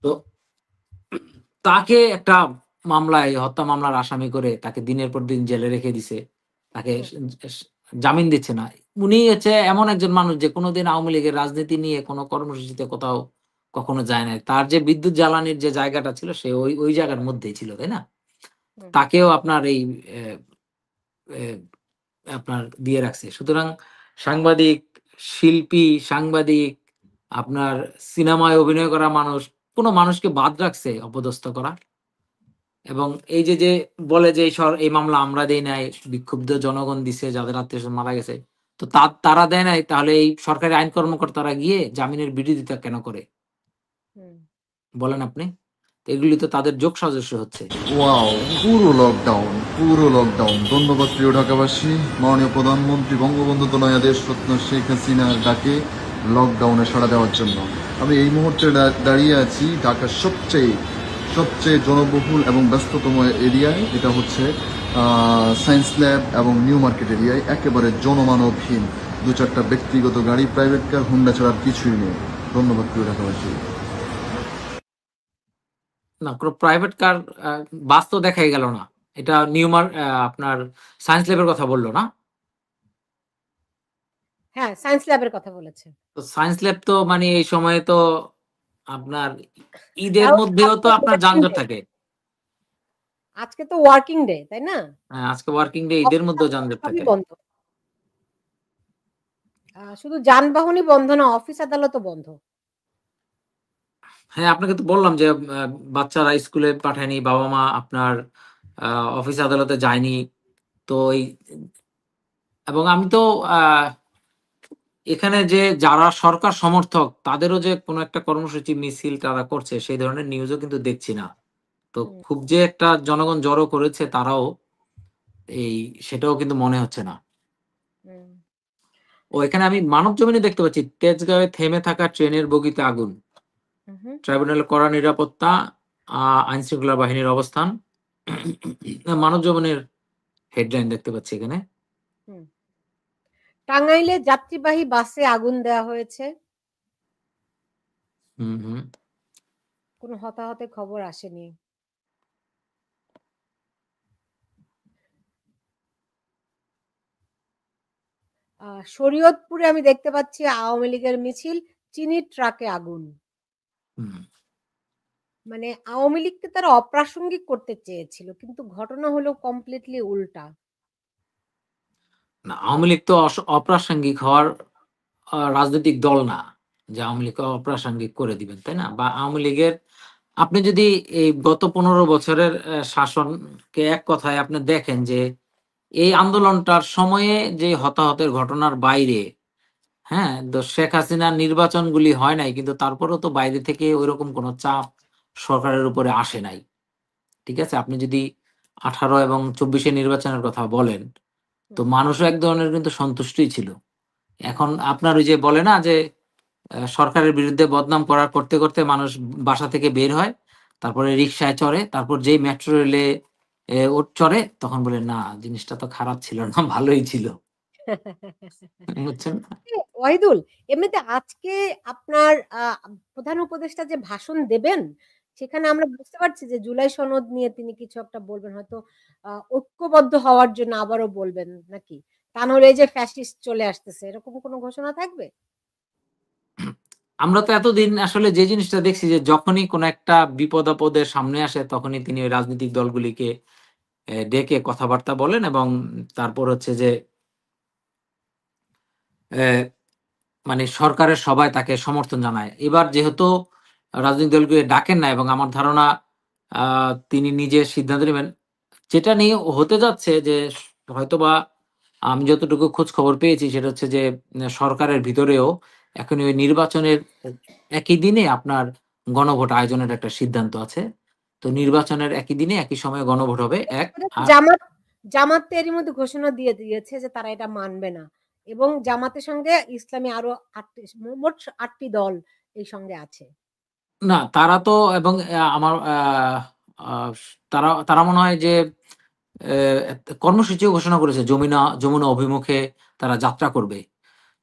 তো তাকে একটা মামলায়, হত্যা মামলার আসামি করে তাকে দিনের পর দিন জেলে রেখে দিছে, তাকে জামিন দিচ্ছে না। উনি হচ্ছে এমন একজন মানুষ যে কোনোদিন আওয়ামী লীগের রাজনীতি নিয়ে কোনো কর্মসূচিতে কোথাও কখনো যায় নাই। তার যে বিদ্যুৎ জ্বালানির যে জায়গাটা ছিল সে ওই জায়গার মধ্যেই ছিল, তাই না? তাকেও আপনার এই আপনার দিয়ে রাখছে। সুতরাং সাংবাদিক, শিল্পী, সাংবাদিক, আপনার সিনেমায় অভিনয় করা মানুষ, কোনো মানুষকে বাদ রাখছে অপদস্থ করা। এবং এই যে বলে যে এই মামলা আমরা দেই নাই, বিক্ষুব্ধ জনগণ দিছে, যাদের আত্মীয়স্বজন মারা গেছে, তো তারা দেয় নাই, তাহলে এই সরকারি আইন কর্মকর্তারা গিয়ে জামিনের বিরোধিতা কেন করে বলেন আপনি? তো এগুলি তো তাদের যোগ সাজস্য হচ্ছে। ওয়াও, পুরো লকডাউন। ধন্যবাদ প্রিয় ঢাকাবাসী। মাননীয় প্রধানমন্ত্রী বঙ্গবন্ধু তনয়া দেশরত্ন শেখ হাসিনার ডাকে লকডাউনে সাড়া দেওয়ার জন্য আমি এই মুহূর্তে দাঁড়িয়ে আছি ঢাকার সবচেয়ে জনবহুল এবং ব্যস্ততম এরিয়ায়। এটা হচ্ছে সায়েন্স ল্যাব এবং নিউ মার্কেট এরিয়ায়, একেবারে জনমানবহীন। 2-4টা ব্যক্তিগত গাড়ি, প্রাইভেট কার, হুন্ডা ছাড়া আর কিছুই নেই। ধন্যবাদ প্রিয় ঢাকাবাসী। না, কোনো প্রাইভেট কার, বাস তো দেখাই গেল না। এটা আপনার সায়েন্স ল্যাবের কথা বললো না? হ্যাঁ, সায়েন্স ল্যাবের কথা বলেছে। তো সায়েন্স ল্যাব তো মানে এই সময়ে তো আপনার ঈদের তাও মধ্যেও তো আজকে আপনার working যানজট day, থাকে। আজকে তো ওয়ার্কিং ডে, তাই না? হ্যাঁ, আজকে ওয়ার্কিং ডে, ঈদের অফিস মধ্যেও আদালত যানজট সবই থাকে। বন্ধ। শুধু যানবাহনই বন্ধ না, অফিস আদালতও বন্ধ। হ্যাঁ, আপনাকে তো বললাম যে বাচ্চারা স্কুলে পাঠায়নি, বাবা মা আপনার অফিস আদালতে যায়নি। তো এবং আমি তো এখানে যে যারা সরকার সমর্থক তাদেরও যে কোনো একটা কর্মসূচি মিছিল তারা করছে সেই ধরনের নিউজও কিন্তু দেখছি না। তো খুব যে একটা জনগণ জড়ো করেছে তারাও সেটাও কিন্তু মনে হচ্ছে না। ও এখানে আমি মানব জমিনে দেখতে পাচ্ছি তেজগাঁওয়ে থেমে থাকা ট্রেনের বগিতে আগুন, ট্রাইব্যুনালে কড়া নিরাপত্তা, আইন শৃঙ্খলা বাহিনীর অবস্থান। মানব জমিনের হেডলাইন দেখতে পাচ্ছি এখানে। টাঙ্গাইলে যাত্রীবাহী বাসে আগুন দেওয়া হয়েছে, কোনো হতাহতের খবর আসেনি। শরীয়তপুরে আমি দেখতে পাচ্ছি আওয়ামী লীগের মিছিল, চিনির ট্রাকে আগুন। মানে আওয়ামী লীগকে তারা অপ্রাসঙ্গিক করতে চেয়েছিল, কিন্তু ঘটনা হলো কমপ্লিটলি উল্টা। না, আওয়ামী লীগ তো অপ্রাসঙ্গিক হওয়ার রাজনৈতিক দল না যে আওয়ামী লীগকে অপ্রাসঙ্গিক করে দিবেন, তাই না? বা আওয়ামী লীগের আপনি যদি এই গত 15 বছরের শাসনকে এক কথায় আপনি দেখেন যে এই আন্দোলনটার সময়ে যে হতাহতের ঘটনার বাইরে, হ্যাঁ, তো শেখ হাসিনার নির্বাচনগুলি হয় নাই, কিন্তু তারপরেও তো বাইরে থেকে ওইরকম কোনো চাপ সরকারের উপরে আসে নাই। ঠিক আছে, আপনি যদি 18 এবং 24 নির্বাচনের কথা বলেন, তো মানুষও এক ধরনের কিন্তু সন্তুষ্টই ছিল। এখন আপনার ওই যে বলে না যে সরকারের বিরুদ্ধে বদনাম করতে করতে মানুষ বাসা থেকে বের হয়, তারপরে রিক্সায় চড়ে, তারপর যেই মেট্রো রেলে চড়ে তখন বলে না জিনিসটা তো খারাপ ছিল না, ভালোই ছিল। বুঝছেন? ওয়াহিদুল, এমনিতে আজকে আপনার প্রধান উপদেষ্টা যে ভাষণ দেবেন, সেখানে আমরা বুঝতে পারছি যে জুলাই সনদ নিয়ে তিনি কিছু একটা বলবেন, হয়তো ঐক্যবদ্ধ হওয়ার জন্য আবারও বলবেন নাকি? তা নাহলে এই যে ফ্যাসিস্ট চলে আসতেছে, এরকম কোনো ঘোষণা থাকবে? আমরা তো এতদিন আসলে যে জিনিসটা দেখছি যে যখনই কোনো একটা বিপদ আপদের সামনে আসে তখনই তিনি ওই রাজনৈতিক দলগুলিকে ডেকে কথাবার্তা বলেন এবং তারপর হচ্ছে যে মানে সরকারের সবাই তাকে সমর্থন জানায়। এবার যেহেতু রাজনৈতিক দলগুলি ডাকেন না এবং আমার ধারণা তিনি নিজে সিদ্ধান্ত নেবেন, যেটা নিয়ে হতে যাচ্ছে যে হয়তোবা আমি যতটুকু খোঁজ খবর পেয়েছি সেটা হচ্ছে যে সরকারের ভিতরেও এখন ওই নির্বাচনের একই দিনে আপনার গণভোট আয়োজনের একটা সিদ্ধান্ত আছে। তো নির্বাচনের একই দিনে একই সময়ে গণভোট হবে এক। জামাত এরই মধ্যে ঘোষণা দিয়ে দিয়েছে যে তারা এটা মানবে না, এবং জামাতের সঙ্গে ইসলামী আরো মোট 8টি দল এই সঙ্গে আছে। না, তারা তো এবং আমার তারা তারা মনে হয় যে কর্মসূচিও ঘোষণা করেছে, যমুনা অভিমুখে তারা যাত্রা করবে।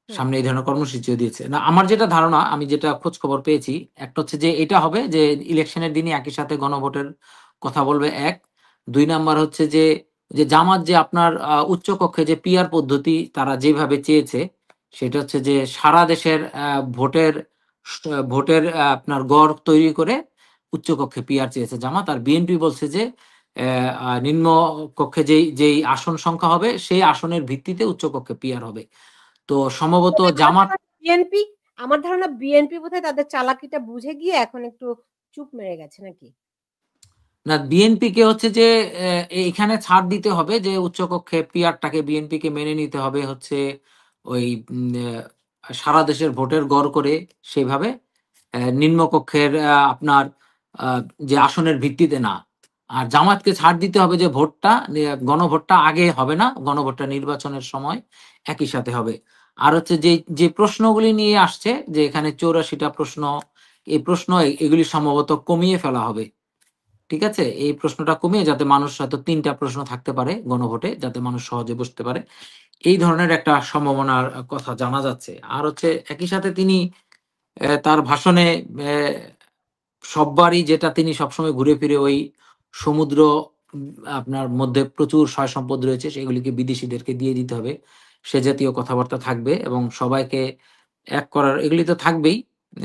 সামনে এই ধরনের কর্মসূচিও দিয়েছে। না, আমার যেটা ধারণা, আমি যেটা খোঁজ খবর পেয়েছি, একটা হচ্ছে যে এটা হবে যে ইলেকশনের দিনই একই সাথে গণভোটের কথা বলবে ১। ২ নাম্বার হচ্ছে যে জামাত যে আপনার উচ্চ কক্ষে যে পিআর পদ্ধতি তারা যেভাবে চেয়েছে, সেটা হচ্ছে যে সারা দেশের ভোটের আপনার গড় তৈরি করে উচ্চ কক্ষে পিআর চেয়েছে জামাত। আর বিএনপি বলছে যে নিম্ন কক্ষে যেই আসন সংখ্যা হবে সেই আসনের ভিত্তিতে উচ্চ কক্ষে পিআর হবে। তো সম্ভবত জামাত আমার ধারণা বিএনপি বোধহয় তাদের চালাকিটা বুঝে গিয়ে এখন একটু চুপ মেরে গেছে নাকি? না, বিএনপি কে হচ্ছে যে এখানে ছাড় দিতে হবে যে উচ্চকক্ষে পিআরটাকে বিএনপি কে মেনে নিতে হবে হচ্ছে ওই সারা দেশের ভোটের গড় করে সেইভাবে নিম্নকক্ষের আপনার যে আসনের ভিত্তিতে না। আর জামাতকে ছাড় দিতে হবে যে ভোটটা গণভোটটা আগে হবে না, গণভোটটা নির্বাচনের সময় একই সাথে হবে। আর হচ্ছে যে প্রশ্নগুলি নিয়ে আসছে যে এখানে 84টা প্রশ্ন, এই প্রশ্ন এগুলি সম্ভবত কমিয়ে ফেলা হবে। ঠিক আছে? এই প্রশ্নটা কমিয়ে যাতে মানুষ হয়তো ৩টা প্রশ্ন থাকতে পারে গণভোটে, যাতে মানুষ সহজে বসতে পারে। এই ধরনের একটা সম্ভাবনার কথা জানা যাচ্ছে। আর হচ্ছে একই সাথে তিনি তার ভাষণে সববারই যেটা তিনি সবসময় ঘুরে ফিরে ওই সমুদ্র আপনার মধ্যে প্রচুর সয় সম্পদ রয়েছে, সেগুলিকে বিদেশীদেরকে দিয়ে দিতে হবে। সে জাতীয় কথাবার্তা থাকবে এবং সবাইকে এক করার এগুলি তো থাকবেই,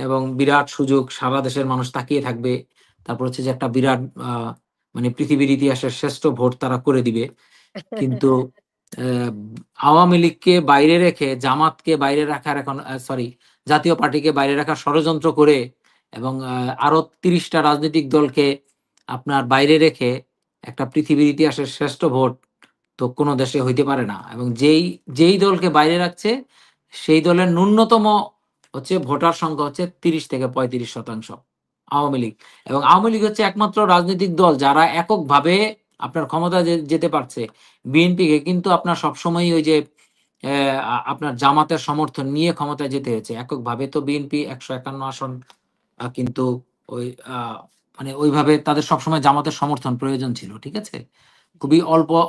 এবং বিরাট সুযোগ, সারা দেশের মানুষ তাকিয়ে থাকবে। তারপর হচ্ছে যে একটা বিরাট মানে পৃথিবীর ইতিহাসের শ্রেষ্ঠ ভোট তারা করে দিবে। কিন্তু আওয়ামী লীগকে বাইরে রেখে জামাতকে বাইরে রাখার এখন সরি জাতীয় পার্টিকে বাইরে রাখার ষড়যন্ত্র করে এবং আরো ৩০টা রাজনৈতিক দলকে আপনার বাইরে রেখে একটা পৃথিবীর ইতিহাসের শ্রেষ্ঠ ভোট তো কোনো দেশে হইতে পারে না। এবং যেই দলকে বাইরে রাখছে সেই দলের ন্যূনতম হচ্ছে ভোটার সংখ্যা হচ্ছে ৩০ থেকে ৩৫% আওয়ামী লীগ। এবং আওয়ামী লীগ হচ্ছে একমাত্র রাজনৈতিক দল যারা এককভাবে আপনার ক্ষমতা যেতে পারছে। বিএনপিকে কিন্তু আপনার সবসময়ই ওই যে আপনার জামাতের সমর্থন নিয়ে ক্ষমতায় যেতে হয়েছে। এককভাবে তো বিএনপি ১৫১ আসন কিন্তু ওই মানে ওইভাবে তাদের সবসময় জামাতের সমর্থন প্রয়োজন ছিল। ঠিক আছে? খুবই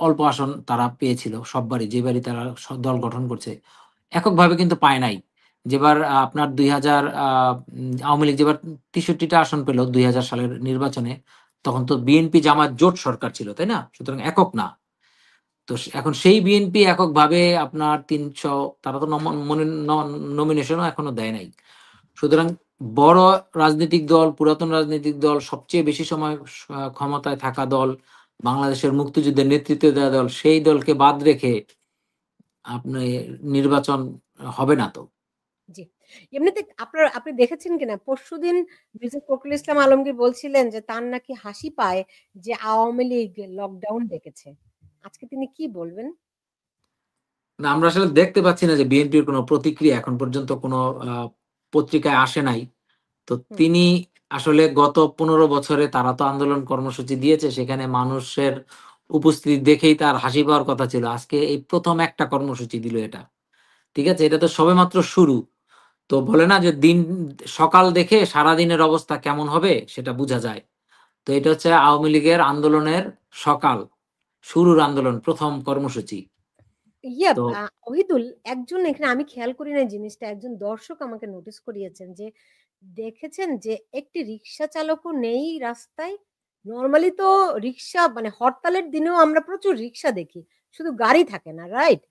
অল্প আসন তারা পেয়েছিল সববারই, যেবারই তারা দল গঠন করছে। এককভাবে কিন্তু পায় নাই। যেবার আপনার ২০০০ আওয়ামী লীগ যেবার ৬৩টা আসন পেল ২০০০ সালের নির্বাচনে, তখন তো বিএনপি জামাত জোট সরকার ছিল, তাই না? সুতরাং একক না। তো এখন সেই বিএনপি এককভাবে আপনার ৩০০ তারা তো নমিনেশনও এখনো দেয় নাই। সুতরাং বড় রাজনৈতিক দল, পুরাতন রাজনৈতিক দল, সবচেয়ে বেশি সময় ক্ষমতায় থাকা দল, বাংলাদেশের মুক্তিযুদ্ধের নেতৃত্ব দেওয়া দল, সেই দলকে বাদ রেখে আপনি নির্বাচন হবে না তো। জি। এমনিতে আপনি দেখেছেন কিনা পরশুদিন মির্জা ফখরুল ইসলাম আলমগীর বলছিলেন যে তার নাকি হাসি পায় যে আওয়ামী লীগ লকডাউন ডেকেছে। আজকে তিনি কি বলবেন? না, আমরা আসলে দেখতে পাচ্ছি না যে বিএনপির কোনো প্রতিক্রিয়া এখন পর্যন্ত কোনো পত্রিকায় আসে নাই। তো তিনি আসলে গত ১৫ বছরে তারা তো আন্দোলন কর্মসূচি দিয়েছে, সেখানে মানুষের উপস্থিতি দেখেই তার হাসি পাওয়ার কথা ছিল। আজকে এই ১ম একটা কর্মসূচি দিল এটা। ঠিক আছে? এটা তো সবেমাত্র শুরু। তো বলে না যে সকাল দেখে সারাদিনের অবস্থা কেমন হবে সেটা বুঝা যায়। তো এটা হচ্ছে আওয়ামী লীগের আন্দোলনের সকাল, শুরুর আন্দোলন ১ম কর্মসূচি। ইয়া তো ওহিদুল, একজন এখানে আমি খেয়াল করি নাই জিনিসটা, একজন দর্শক আমাকে নোটিস করিয়েছেন যে দেখেছেন যে একটি রিক্সা চালকও নেই রাস্তায়। নরমালি তো রিক্সা মানে হরতালের দিনেও আমরা প্রচুর রিক্সা দেখি, শুধু গাড়ি থাকে না, রাইট?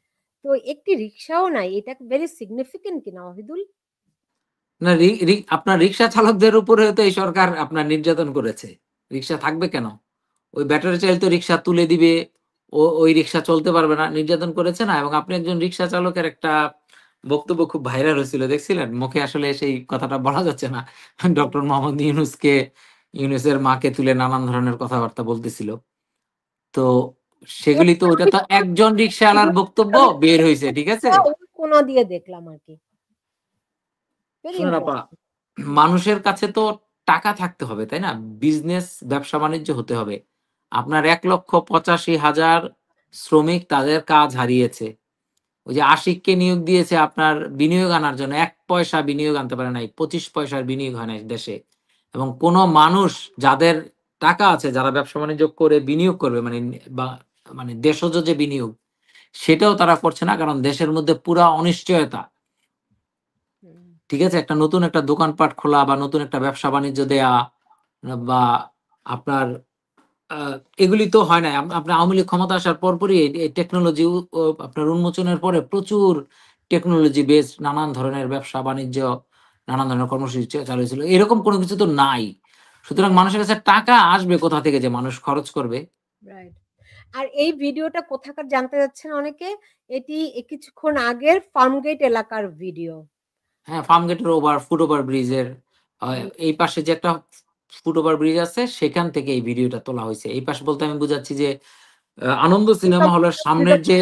তো একটি রিক্সাও নাই, এটা ভেরি সিগনিফিকেন্ট কিনা ওহিদুল? না, আপনার রিক্সা চালকদের উপরে তো এই সরকার আপনার নির্যাতন করেছে। রিক্সা থাকবে কেন? ওই ব্যাটারি চালিত রিক্সা তুলে দিবে, ওই রিক্সা চলতে পারবে না। নির্যাতন করেছে না? এবং আপনি একজন রিক্সা চালকের একটা বক্তব্য খুব ভাইরাল হয়েছিল, দেখছিলেন? মুখে আসলে সেই কথাটা বলা যাচ্ছে না। ডক্টর মোহাম্মদ ইউনূসের মাকে তুলে নানান ধরনের কথাবার্তা বলতেছিল। তো সেগুলি তো ওইটা তো একজন রিক্শাওয়ালার বক্তব্য বের হইছে, ঠিক আছে? ওই কোনা দিয়ে দেখলাম আর কি। ভেরি শুনুন আপা, ইন্টারেস্টিং। মানুষের কাছে তো টাকা থাকতে হবে, তাই না? বিজনেস, ব্যবসা-বাণিজ্য হতে হবে। আপনার ১,৮৫,০০০ শ্রমিক তাদের কাজ হারিয়েছে। ওই যে আশিককে নিয়োগ দিয়েছে আপনার বিনিয়োগ আনার জন্য, ১ পয়সা বিনিয়োগ আনতে পারে নাই। ২৫ পয়সার বিনিয়োগ হয় নাই দেশে। এবং কোন মানুষ যাদের টাকা আছে, যারা ব্যবসা-বাণিজ্য করে বিনিয়োগ করবে বা মানে দেশজ যে বিনিয়োগ, সেটাও তারা করছে না। কারণ দেশের মধ্যে পুরা অনিশ্চয়তা। ঠিক আছে? নতুন একটা দোকানপাট খোলা বা নতুন একটা ব্যবসা-বাণিজ্য দেয়া বা আপনার আ এগুলি তো হয় নাই। আপনার আওয়ামী লীগ ক্ষমতা আসার পরপরই এই টেকনোলজি আপনার উন্মোচনের পরে প্রচুর টেকনোলজি বেসড নানান ধরনের ব্যবসা-বাণিজ্য, নানান ধরনের কর্মসূচি চালু হয়েছিল। এরকম কোনো কিছু তো নাই। সুতরাং মানুষের কাছে টাকা আসবে কোথা থেকে যে মানুষ খরচ করবে? রাইট। আর এই ভিডিওটা কোথাকার জানতে চাচ্ছেন অনেকে? এটি কিছুক্ষণ আগের ফার্মগেট এলাকার ভিডিও। হ্যাঁ, ফার্মগেটের ফুটওভার ব্রিজের এই পাশে যে একটা ফুটওভার ব্রিজ আছে, সেখান থেকে এই ভিডিওটা তোলা হইছে। এই পাশ বলতে আমি বুঝাচ্ছি যে আনন্দ সিনেমা হলের সামনের যে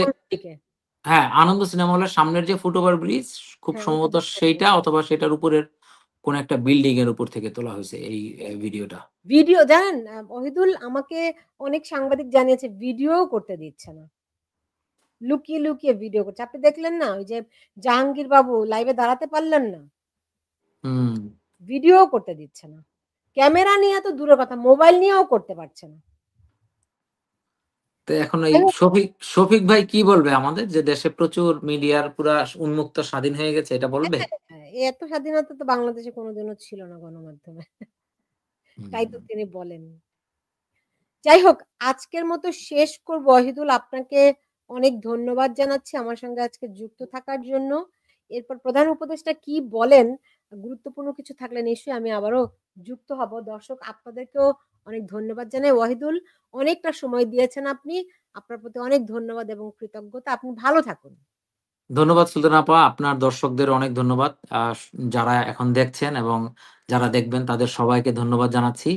হ্যাঁ, আনন্দ সিনেমা হলের সামনের যে ফুটওভার ব্রিজ, খুব হ্যাঁ, সম্ভবত সেইটা অথবা সেটার উপরের কোন একটা বিল্ডিং এর উপর থেকে তোলা হয়েছে এই ভিডিওটা। ভিডিও জানেন ওহিদুল, আমাকে অনেক সাংবাদিক জানিয়েছে ভিডিও করতে দিচ্ছে না, লুকিয়ে লুকিয়ে ভিডিও করছে। আপনি দেখলেন না ওই যে জাহাঙ্গীর বাবু লাইভে দাঁড়াতে পারলেন না, ভিডিও করতে দিচ্ছে না। ক্যামেরা নিয়ে তো দূরের কথা, মোবাইল নিয়েও করতে পারছে না। তো এখন এই শফিক ভাই কি বলবে আমাদের, যে দেশে প্রচুর মিডিয়ার পুরা উন্মুক্ত স্বাধীন হয়ে গেছে, এটা বলবে? এত স্বাধীনতা তো বাংলাদেশে কোনোদিনও ছিল না গণমাধ্যমে, তাই তো তিনি বলেন। যাই হোক, আজকের মতো শেষ করব। ওয়াহিদুল, আপনাকে অনেক ধন্যবাদ জানাচ্ছি আমার সঙ্গে আজকে যুক্ত থাকার জন্য। এরপর প্রধান উপদেষ্টা কি বলেন, গুরুত্বপূর্ণ কিছু থাকলে নিশ্চয়ই আমি আবারও যুক্ত হব। দর্শক আপনাদেরকেও অনেক ধন্যবাদ জানাই। ওয়াহিদুল, অনেকটা সময় দিয়েছেন আপনি, আপনার প্রতি অনেক ধন্যবাদ এবং কৃতজ্ঞতা। আপনি ভালো থাকুন। ধন্যবাদ সুলতান আপা, আপনার দর্শকদের অনেক ধন্যবাদ, যারা এখন দেখছেন এবং যারা দেখবেন তাদের সবাইকে ধন্যবাদ জানাচ্ছি।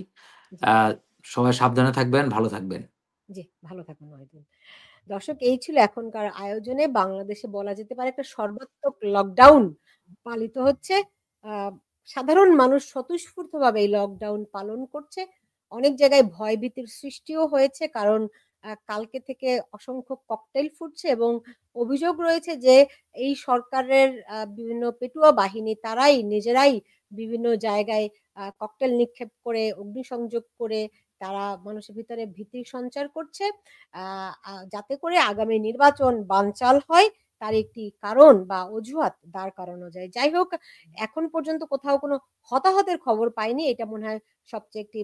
সবাই সাবধানে থাকবেন, ভালো থাকবেন। জি, ভালো থাকুন ওয়াহিদুল। দর্শক, এই ছিল এখনকার আয়োজনে। বাংলাদেশে বলা যেতে পারে একটা সর্বাত্মক লকডাউন পালিত হচ্ছে। সাধারণ মানুষ স্বতঃস্ফূর্তভাবে এই লকডাউন পালন করছে। অনেক জায়গায় ভয়ভীতির সৃষ্টিও হয়েছে, কারণ কালকে থেকে অসংখ্য ককটেল ফুটছে এবং অভিযোগ রয়েছে যে এই সরকারের বিভিন্ন পেটুয়া বাহিনী তারাই নিজেরাই বিভিন্ন জায়গায় ককটেল নিক্ষেপ করে, অগ্নিসংযোগ করে তারা মানুষের ভিতরে ভীতির সঞ্চার করছে, যাতে করে আগামী নির্বাচন বানচাল হয়, তার একটি কারণ বা অজুহাত দাঁড় করানো যায়। যাই হোক, এখন পর্যন্ত কোথাও কোনো হতাহতের খবর পাইনি, এটা মনে হয় সবচেয়ে একটি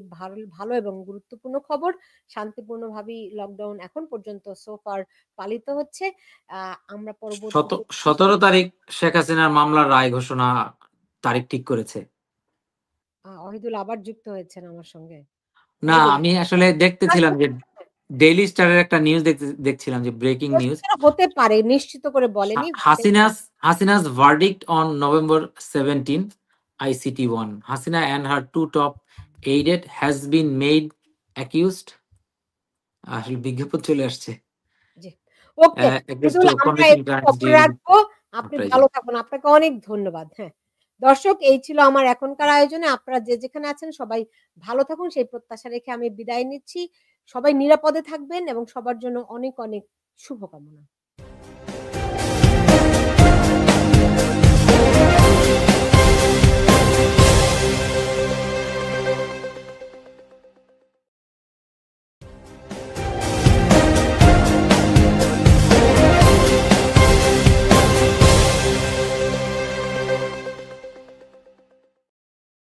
ভালো এবং গুরুত্বপূর্ণ খবর। শান্তিপূর্ণভাবেই লকডাউন এখন পর্যন্ত সোফার পালিত হচ্ছে। আমরা পরবর্তী 17 তারিখ শেখ হাসিনার মামলার রায় ঘোষণা তারিখ ঠিক করেছে। ওয়াহিদুল আবার যুক্ত হয়েছেন আমার সঙ্গে। না, আমি আসলে দেখতেছিলাম যে ডেইলি স্টারের একটা নিউজ দেখছিলাম যে ব্রেকিং নিউজ হতে পারে, নিশ্চিত করে বলেনি। হাসিনা's verdict on November 17, ICT1. Hasina and her two top aided has been made accused. আসলে বিজ্ঞাপন চলে আসছে। জি, ওকে, আপনি ভালো থাকুন, আপনাকে অনেক ধন্যবাদ। হ্যাঁ দর্শক, এই ছিল আমার এখনকার আয়োজনে। আপনারা যে যেখানে আছেন সবাই ভালো থাকুন সেই প্রত্যাশা রেখে আমি বিদায় নিচ্ছি। সবাই নিরাপদে থাকবেন এবং সবার জন্য অনেক অনেক শুভকামনা।